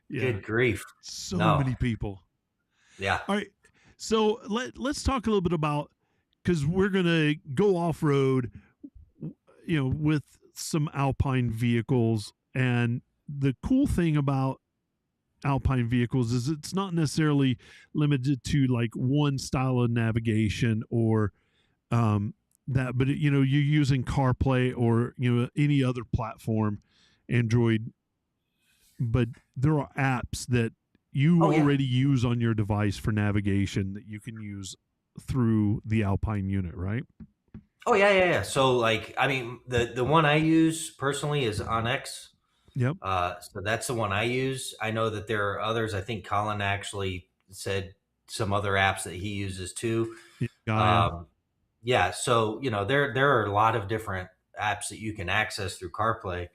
yeah, Good grief. so No. many people. Yeah. All right, so let's talk a little bit about, because we're gonna go off road, with some Alpine vehicles, and the cool thing about Alpine vehicles is it's not necessarily limited to like one style of navigation or um, that, but you're using CarPlay or any other platform, Android, but there are apps that you Oh yeah. already use on your device for navigation that you can use through the Alpine unit, right? Oh yeah, yeah, yeah. So like, I mean, the one I use personally is Onyx. Yep. So that's the one I use. I know that there are others. I think Colin actually said some other apps that he uses too. Gaia. Um, yeah. So there are a lot of different apps that you can access through CarPlay,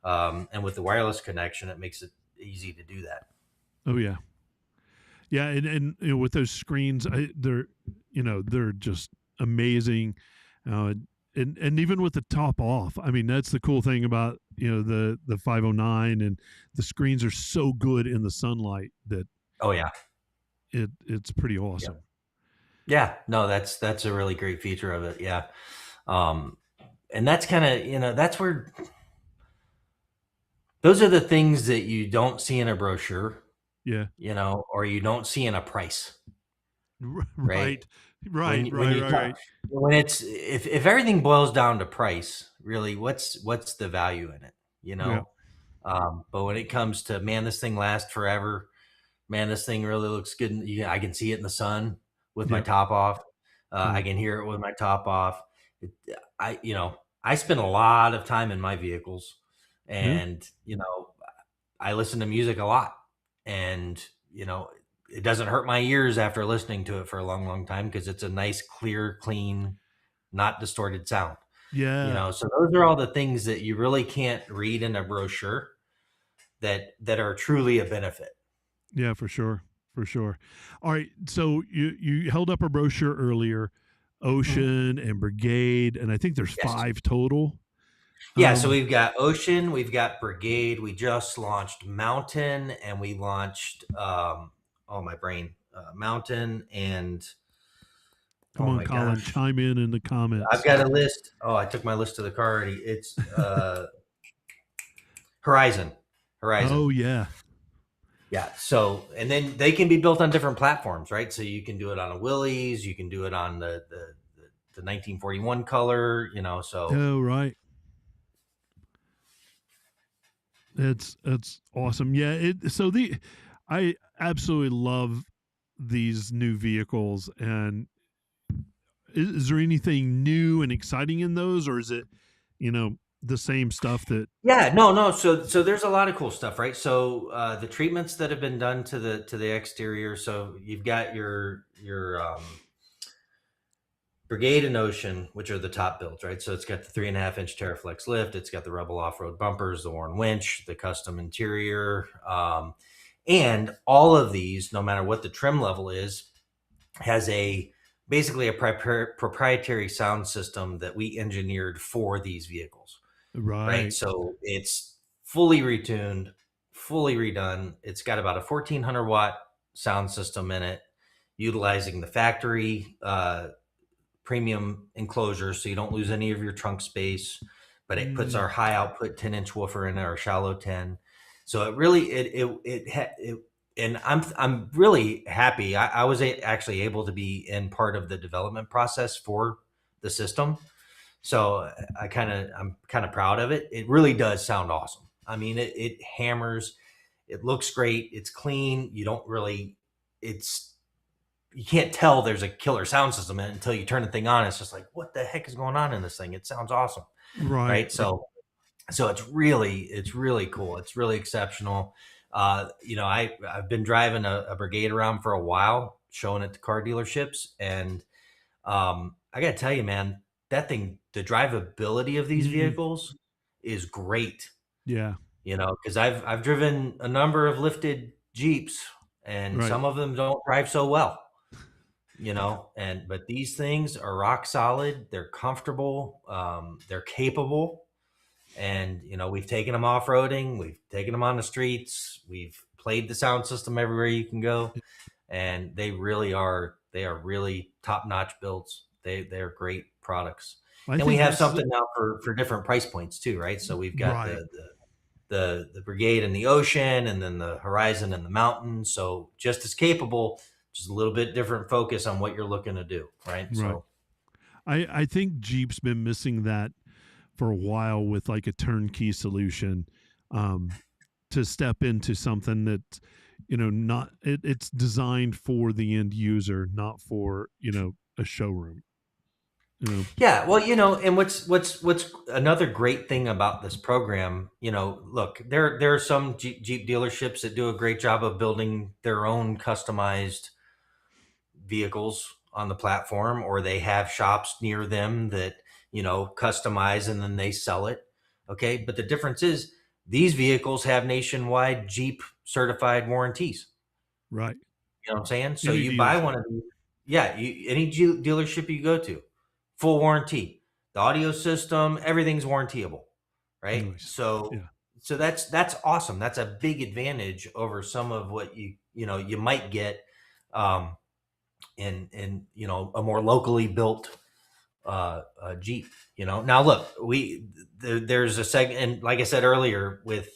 and with the wireless connection, it makes it easy to do that. Oh yeah. Yeah, and with those screens, they're just amazing, uh, and even with the top off, I mean that's the cool thing about the 509, and the screens are so good in the sunlight that Oh yeah. it's pretty Yeah. awesome. Yeah. No, that's a really great feature of it. Yeah. Um, and that's kind of that's where those are the things that you don't see in a brochure, Yeah. or you don't see in a price, right? Right. When Right. you when Right. you Right. talk Right. when it's if everything boils down to price, really, what's the value in it, you Yeah. know? But when it comes to, man, this thing lasts forever. Man, this thing really looks good. I can see it in the sun with my Yep. top off. I Right. can hear it with my top off. It, I spend a lot of time in my vehicles, Yeah. and I listen to music a lot, and it doesn't hurt my ears after listening to it for a long, long time because it's a nice, clear, clean, not distorted sound. Yeah. So those are all the things that you really can't read in a brochure that are truly a benefit. Yeah. For sure. For sure. All right. So you held up a brochure earlier, Mhm. Ocean and Brigade, and I think there's Yes. 5 total. Yeah, so Um, we've got Ocean, we've got Brigade, we just launched Mountain, and we launched oh my brain, Mountain, and Come oh on, my Colin, gosh, chime in the I've comments. got a list. Oh, I took my list to the car already. It's Horizon, Horizon. Oh yeah. Yeah. So, and then they can be built on different platforms, right? So you can do it on a Willys, you can do it on the 1941 color, so Oh right. That's awesome. Yeah. I absolutely love these new vehicles. And is there anything new and exciting in those, or is it the same stuff that? yeah, no, no. So there's a lot of cool stuff, right? So the treatments that have been done to the exterior. So you've got your Brigade and Ocean, which are the top builds, right? So it's got the 3.5-inch Terraflex lift. It's got the Rebel off-road bumpers, the Warn winch, the custom interior, and all of these, no matter what the trim level is, has basically a proprietary sound system that we engineered for these vehicles, right? Right. So it's fully retuned, fully redone. It's got about a 1,400-watt sound system in it, utilizing the factory premium enclosure, so you don't lose any of your trunk space. But it puts our Mm, high output 10-inch woofer in our shallow 10. So it really it and I'm really happy. I was actually able to be in part of the development process for the system, so I'm kind of proud of it. It really does sound awesome. I mean, it hammers. It looks great. It's clean. It's you can't tell there's a killer sound system in it until you turn the thing on. It's just like, what the heck is going on in this thing? It sounds awesome, right. right? Right. So it's really cool. It's really exceptional. I've been driving a Brigade around for a while, showing it to car dealerships, and I got to tell you, man, that thing, the drivability of these Mm, vehicles. is great, Yeah. because I've driven a number of lifted Jeeps, and Right. some of them don't drive so well, and but these things are rock solid. They're comfortable. They're capable, and we've taken them off roading. We've taken them on the streets. We've played the sound system everywhere you can go, and they are really top notch builds. They're great products, I and we think have that's something now for different price points too, right? So we've got right. the Brigade and the Ocean, and then the Horizon and the Mountain. So just as capable, just a little bit different focus on what you're looking to do, right? Right. So I think Jeep's been missing that for a while with like a turnkey solution, um, to step into something that, not it's designed for the end user, not for, a showroom. You know. yeah, well, and what's another great thing about this program, look, there are some Jeep dealerships that do a great job of building their own customized vehicles on the platform, or they have shops near them that customize and then they sell it. Okay, but the difference is these vehicles have nationwide Jeep certified warranties. Right. You know what I'm saying? So Any you buy dealership. one of these, yeah, any dealership you go to, full warranty. The audio system, everything's warrantyable, right? Nice. So Yeah. so that's awesome. That's a big advantage over some of what you might get um, in a more locally built Jeep. Now look, there's a segment, and like I said earlier, with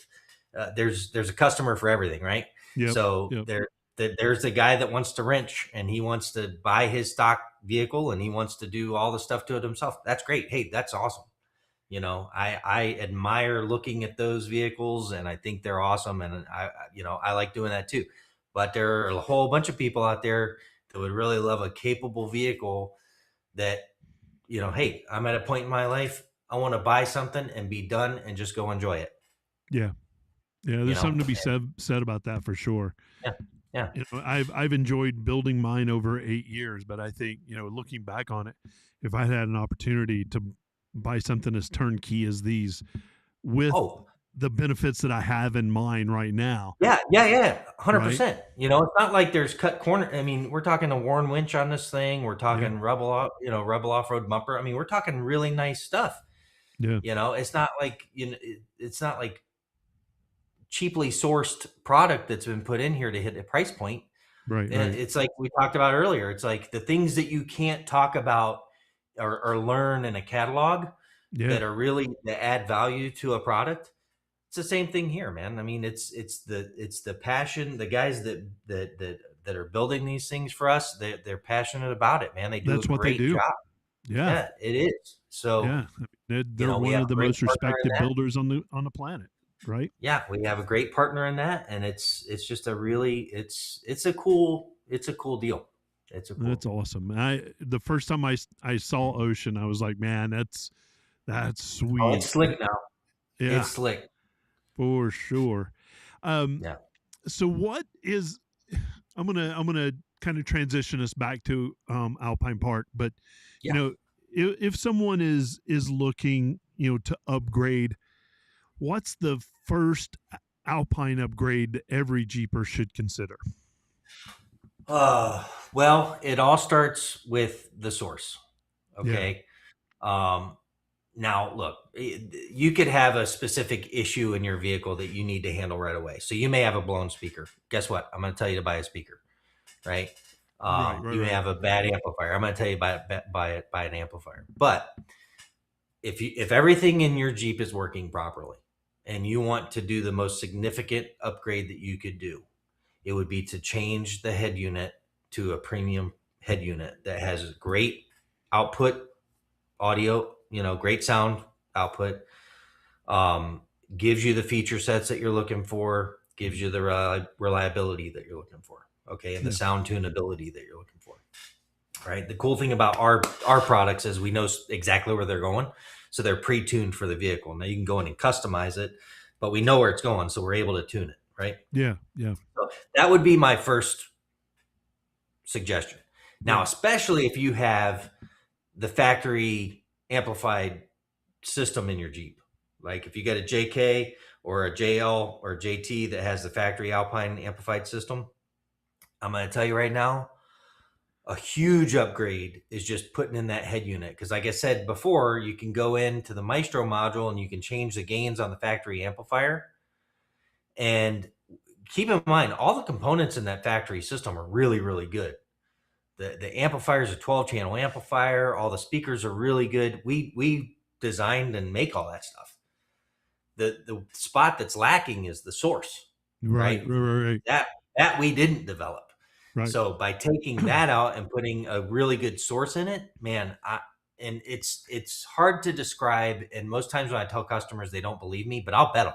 there's a customer for everything, right? Yep. So Yep. there's the guy that wants to wrench, and he wants to buy his stock vehicle, and he wants to do all the stuff to it himself. That's great. Hey, that's awesome. I admire looking at those vehicles, and I think they're awesome, and I like doing that too. But there are a whole bunch of people out there that would really love a capable vehicle that, hey, I'm at a point in my life, I want to buy something and be done and just go enjoy it. Yeah. Yeah. You There's know, something to be said about that for sure. yeah, yeah. I've enjoyed building mine over 8 years, but I think, looking back on it, if I had an opportunity to buy something as turnkey as these with Oh, the benefits that I have in mine right now, yeah, yeah, yeah, right? 100%. It's not like there's cut corner. I mean, we're talking a Warren winch on this thing. We're Yeah. talking Rebel off road bumper. I mean, we're talking really nice stuff. Yeah. It's not like it's not like cheaply sourced product that's been put in here to hit a price point. Right. And Right. it's like we talked about earlier. It's like the things that you can't talk about or learn in a catalog Yeah. that are really that add value to a product. It's the same thing here, man. I mean, it's the passion. The guys that are building these things for us, they're passionate about it, man. They do a That's what they great do. job. Yeah. Yeah, it is. So, Yeah. I mean, they're we one have of a the great most partner in respected that. builders on the planet, right? Yeah, we have a great partner in that, and it's just a really it's a cool deal. It's a cool That's deal. awesome. The first time I saw Ocean, I was like, man, that's Oh, it's sweet. slick now. Yeah, It's slick. for sure. Um, Yeah. so what is I'm gonna kind of transition us back to Alpine Park, but you Yeah. know, if someone is looking, to upgrade, what's the first Alpine upgrade that every Jeeper should consider? Well, it all starts with the source. Yeah. Okay. Um, Now, look, you could have a specific issue in your vehicle that you need to handle right away. So you may have a blown speaker. Guess what? I'm going to tell you to buy a speaker, right? Right. Right. You may Right. have a bad amplifier. I'm going to tell you buy an amplifier. But if everything in your Jeep is working properly, and you want to do the most significant upgrade that you could do, it would be to change the head unit to a premium head unit that has great output audio, great sound output, um, gives you the feature sets that you're looking for, gives you the reliability that you're looking for, okay, and the Yeah. sound tunability that you're looking for. Right. The cool thing about our products is we know exactly where they're going, so they're pre-tuned for the vehicle. Now you can go in and customize it, but we know where it's going, so we're able to tune it. Right. Yeah. Yeah. So that would be my first suggestion. Now, Yeah. especially if you have the factory amplified system in your Jeep. Like if you get a JK or a JL or a JT that has the factory Alpine amplified system, I'm going to tell you right now, a huge upgrade is just putting in that head unit. Because like I said before, you can go into the Maestro module and you can change the gains on the factory amplifier. And keep in mind, all the components in that factory system are really, really good. The amplifier is a 12 channel amplifier. All the speakers are really good. We designed and make all that stuff. The spot that's lacking is the source, Right, right? right, right, right. That we didn't develop. Right. So by taking that out and putting a really good source in it, man, and it's hard to describe. And most times when I tell customers, they don't believe me, but I'll bet them.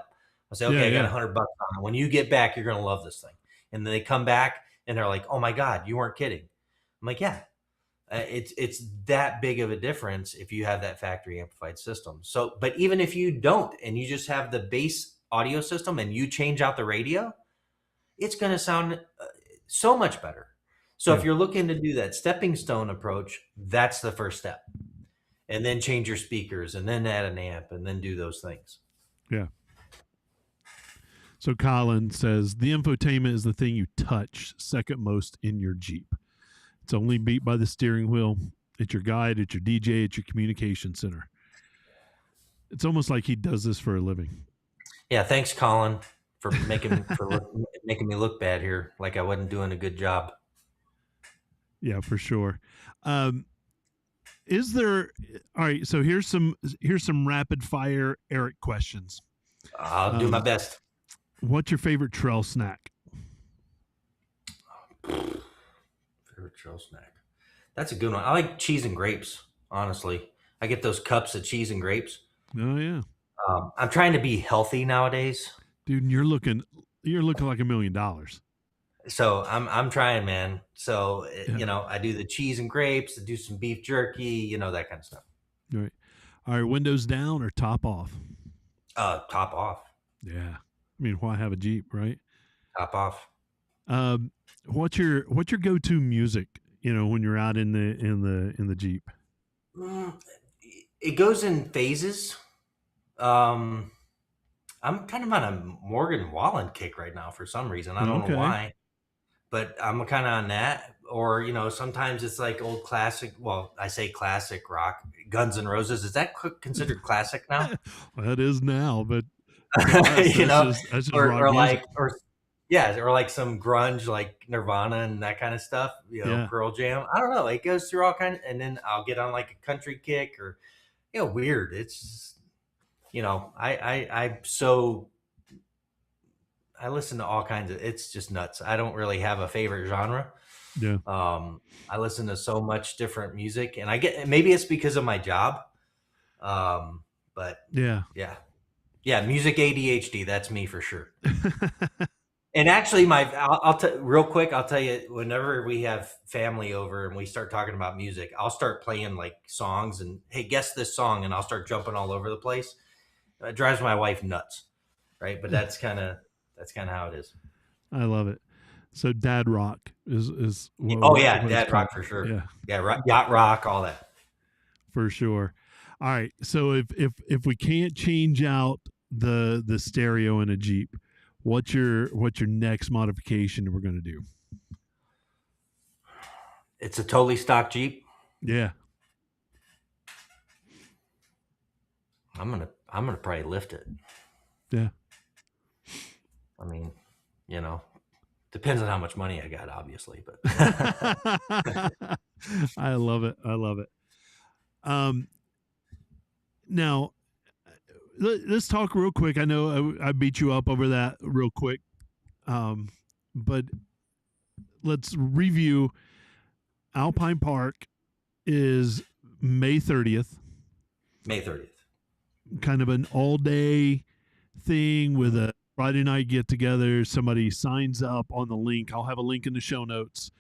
I'll say, Yeah, okay, I got yeah, $100 on it. When you get back, you're going to love this thing. And then they come back and they're like, oh my God, you weren't kidding. I'm like, yeah, it's that big of a difference if you have that factory amplified system. So, but even if you don't, and you just have the base audio system and you change out the radio, it's going to sound so much better. So yeah, if you're looking to do that stepping stone approach, that's the first step. And then change your speakers and then add an amp and then do those things. yeah. So Colin says the infotainment is the thing you touch second most in your Jeep. It's only beat by the steering wheel. It's your guide. It's your DJ. It's your communication center. It's almost like he does this for a living. Yeah, thanks, Colin, for making me look bad here, like I wasn't doing a good job. Yeah, for sure. Um, is there? All right. So here's some rapid fire Eric questions. I'll do my best. What's your favorite trail snack? Favorite trail snack? That's a good one. I like cheese and grapes. Honestly, I get those cups of cheese and grapes. Oh yeah, I'm trying to be healthy nowadays, dude, you're looking like $1,000,000. so I'm trying, man. So Yeah. I do the cheese and grapes, I do some beef jerky, that kind of stuff. All right. All right. Windows down or top off? Top off, Yeah. I mean, why have a Jeep, right? top off. What's your go-to music? When you're out in the Jeep. Mm, it goes in phases. Um, I'm kind of on a Morgan Wallen kick right now for some reason. I don't know Okay. why, but I'm kind of on that. Or sometimes it's like old classic. Well, I say classic rock. Guns N' Roses, is that considered classic now? That is now, but for us, you know, that's just or rock or music. like or yeah, or like some grunge like Nirvana and that kind of stuff. Yeah. Pearl Jam. I don't know. It goes through all kinds, and then I'll get on like a country kick or weird. It's just, I listen to all kinds of. It's just nuts. I don't really have a favorite genre. Yeah. I listen to so much different music, and I get maybe it's because of my job. But Yeah. yeah, yeah, music ADHD. That's me for sure. And actually, real quick, I'll tell you, whenever we have family over and we start talking about music, I'll start playing like songs and, hey, guess this song, and I'll start jumping all over the place. It drives my wife nuts, right? But that's kind of how it is. I love it. So dad rock is Oh yeah, what it's dad rock called. for sure. Yeah, Yeah, yacht rock, all that. for sure. All right. So if we can't change out the stereo in a Jeep, what's your next modification we're going to do? It's a totally stock Jeep. Yeah. I'm gonna probably lift it. Yeah. I mean, depends on how much money I got, obviously, but I love it. I love it. Um, now let's talk real quick. I know I beat you up over that real quick, but let's review. Alpine Park is May 30th, May 30th. kind of an all day thing with a Friday night get together. Somebody signs up on the link. I'll have a link in the show notes.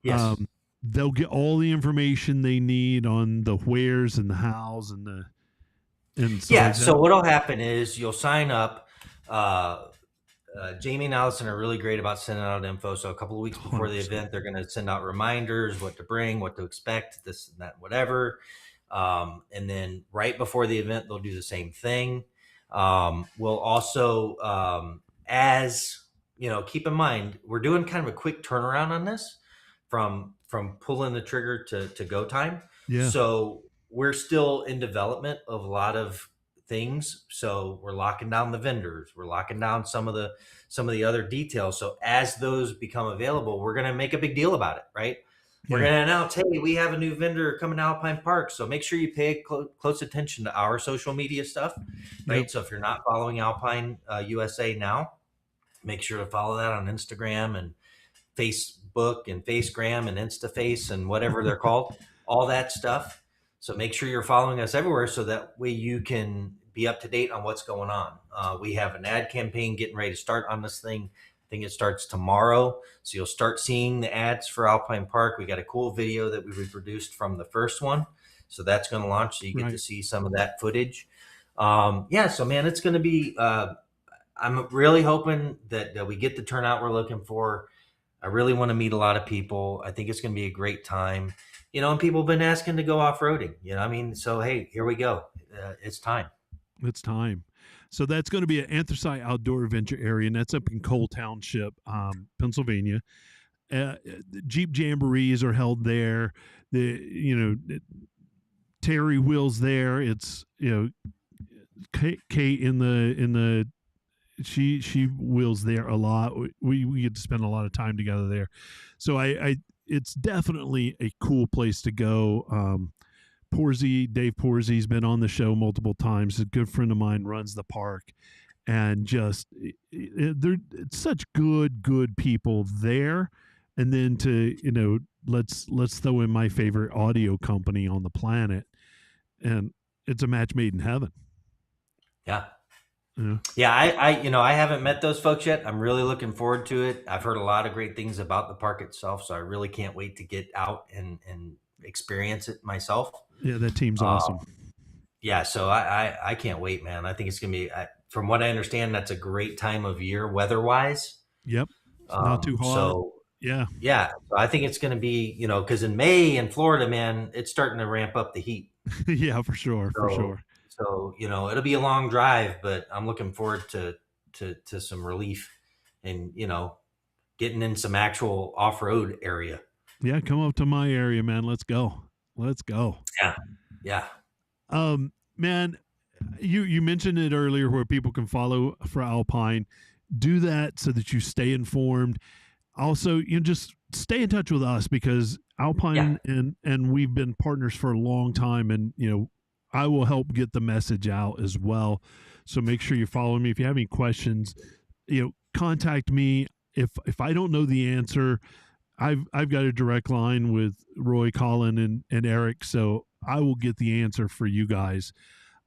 Yes. They'll get all the information they need on the wheres and the hows and stuff Yeah. like So that. what'll happen is you'll sign up. Jamie and Allison are really great about sending out info. So a couple of weeks before the 100%. event, they're going to send out reminders, what to bring, what to expect, this and that, whatever. And then right before the event, they'll do the same thing. We'll also, as you know, keep in mind we're doing kind of a quick turnaround on this from pulling the trigger to go time. Yeah. So we're still in development of a lot of things. So we're locking down the vendors. We're locking down some of the other details. So as those become available, we're going to make a big deal about it, right? We're Yeah. going to announce, hey, we have a new vendor coming to Alpine Park. So make sure you pay close attention to our social media stuff, Yep. right? So if you're not following Alpine USA now, make sure to follow that on Instagram and Facebook and Facegram and InstaFace and whatever they're called, all that stuff. So make sure you're following us everywhere so that way you can be up to date on what's going on. We have an ad campaign getting ready to start on this thing. I think it starts tomorrow. So you'll start seeing the ads for Alpine Park. We got a cool video that we reproduced from the first one. So that's going to launch. So you get to Right. see some of that footage. Yeah, so man, it's going to be, I'm really hoping that we get the turnout we're looking for. I really want to meet a lot of people. I think it's going to be a great time. And people have been asking to go off roading. I mean, so hey, here we go. It's time. It's time. So that's going to be an Anthracite Outdoor Adventure area, and that's up in Cole Township, Pennsylvania. Jeep jamborees are held there. Terry Will's there. It's Kate in the she wheels there a lot. We get to spend a lot of time together there. So I it's definitely a cool place to go. Dave Porzy has been on the show multiple times. A good friend of mine runs the park, and just they're such good people there. And then let's throw in my favorite audio company on the planet, and it's a match made in heaven. Yeah. Yeah. Yeah. I haven't met those folks yet. I'm really looking forward to it. I've heard a lot of great things about the park itself. So I really can't wait to get out and experience it myself. Yeah, that team's Uh, awesome. yeah. So I can't wait, man. I think it's going to be, from what I understand, that's a great time of year weather wise. Yep. It's not too hot. So Yeah. yeah, so I think it's going to be, because in May in Florida, man, it's starting to ramp up the heat. Yeah, for sure. For So, sure. it'll be a long drive, but I'm looking forward to some relief and, getting in some actual off road area. Yeah, come up to my area, man. Let's go. Let's go. Yeah. Yeah. Man, you mentioned it earlier where people can follow for Alpine. Do that so that you stay informed. Also, just stay in touch with us because Yeah. Alpine and we've been partners for a long time, and I will help get the message out as well. So make sure you follow me. If you have any questions, contact me. If I don't know the answer, I've got a direct line with Roy, Colin, and Eric, so I will get the answer for you guys.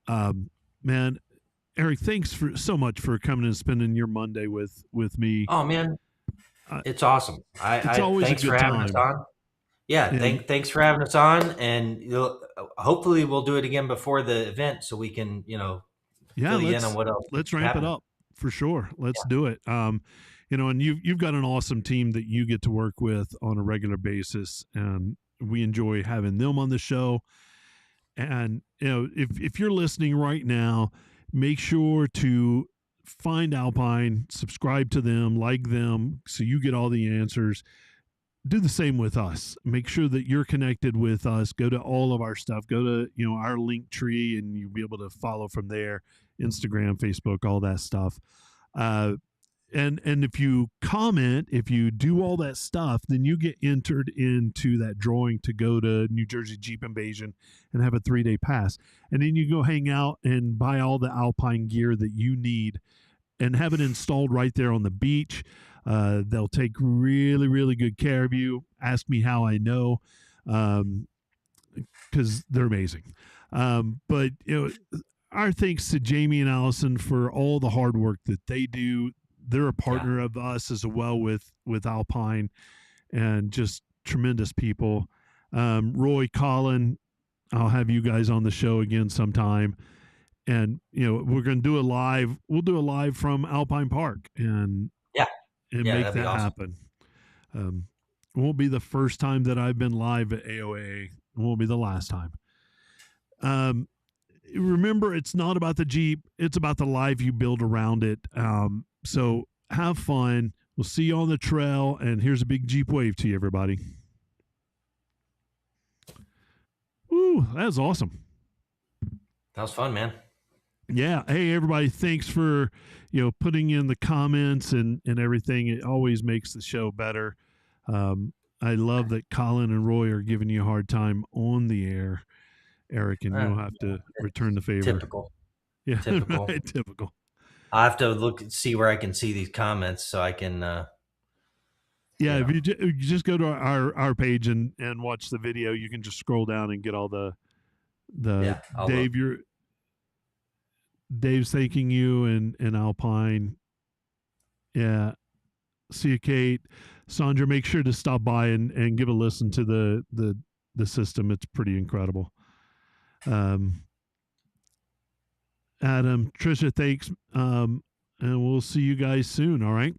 Man, Eric, thanks for so much for coming and spending your Monday with me. Oh man, Uh, it's awesome. it's I always a thanks for good having us time, on. Yeah, and thanks for having us on, and hopefully we'll do it again before the event so we can yeah, fill you in on what else is let's ramp it happening. up for sure. Let's do it. And you've got an awesome team that you get to work with on a regular basis, and we enjoy having them on the show. And if you're listening right now, make sure to find Alpine, subscribe to them, like them, so you get all the answers. Do the same with us. Make sure that you're connected with us. Go to all of our stuff. Go to our link tree, and you'll be able to follow from there. Instagram, Facebook, all that stuff. And if you comment, if you do all that stuff, then you get entered into that drawing to go to New Jersey Jeep Invasion and have a 3-day pass. And then you go hang out and buy all the Alpine gear that you need and have it installed right there on the beach. They'll take really, really good care of you. Ask me how I know, because they're amazing. But our thanks to Jamie and Allison for all the hard work that they do. They're a Yeah, partner of us as well with Alpine, and just tremendous people. Roy, Colin, I'll have you guys on the show again sometime. And we're going to do a live. We'll do a live from Alpine Park and yeah, yeah. make That'd be that awesome. happen. It won't be the first time that I've been live at AOA. It won't be the last time. Um, remember, it's not about the Jeep, it's about the life you build around it. So have fun. We'll see you on the trail. And here's a big Jeep wave to you, everybody. Ooh, that was awesome. That was fun, man. Yeah. Hey, everybody, thanks for, putting in the comments and everything. It always makes the show better. I love that Colin and Roy are giving you a hard time on the air, Eric, and you'll have to return the favor. Typical. Yeah, Typical. right. Typical. I have to see where I can see these comments so I can. Yeah, You if know. you just go to our page and watch the video, you can just scroll down and get all the Yeah, I'll look. Dave's thanking you and Alpine. Yeah, see you, Kate. Sandra, make sure to stop by and give a listen to the system. It's pretty incredible. Adam, Trisha, thanks. And we'll see you guys soon. All right.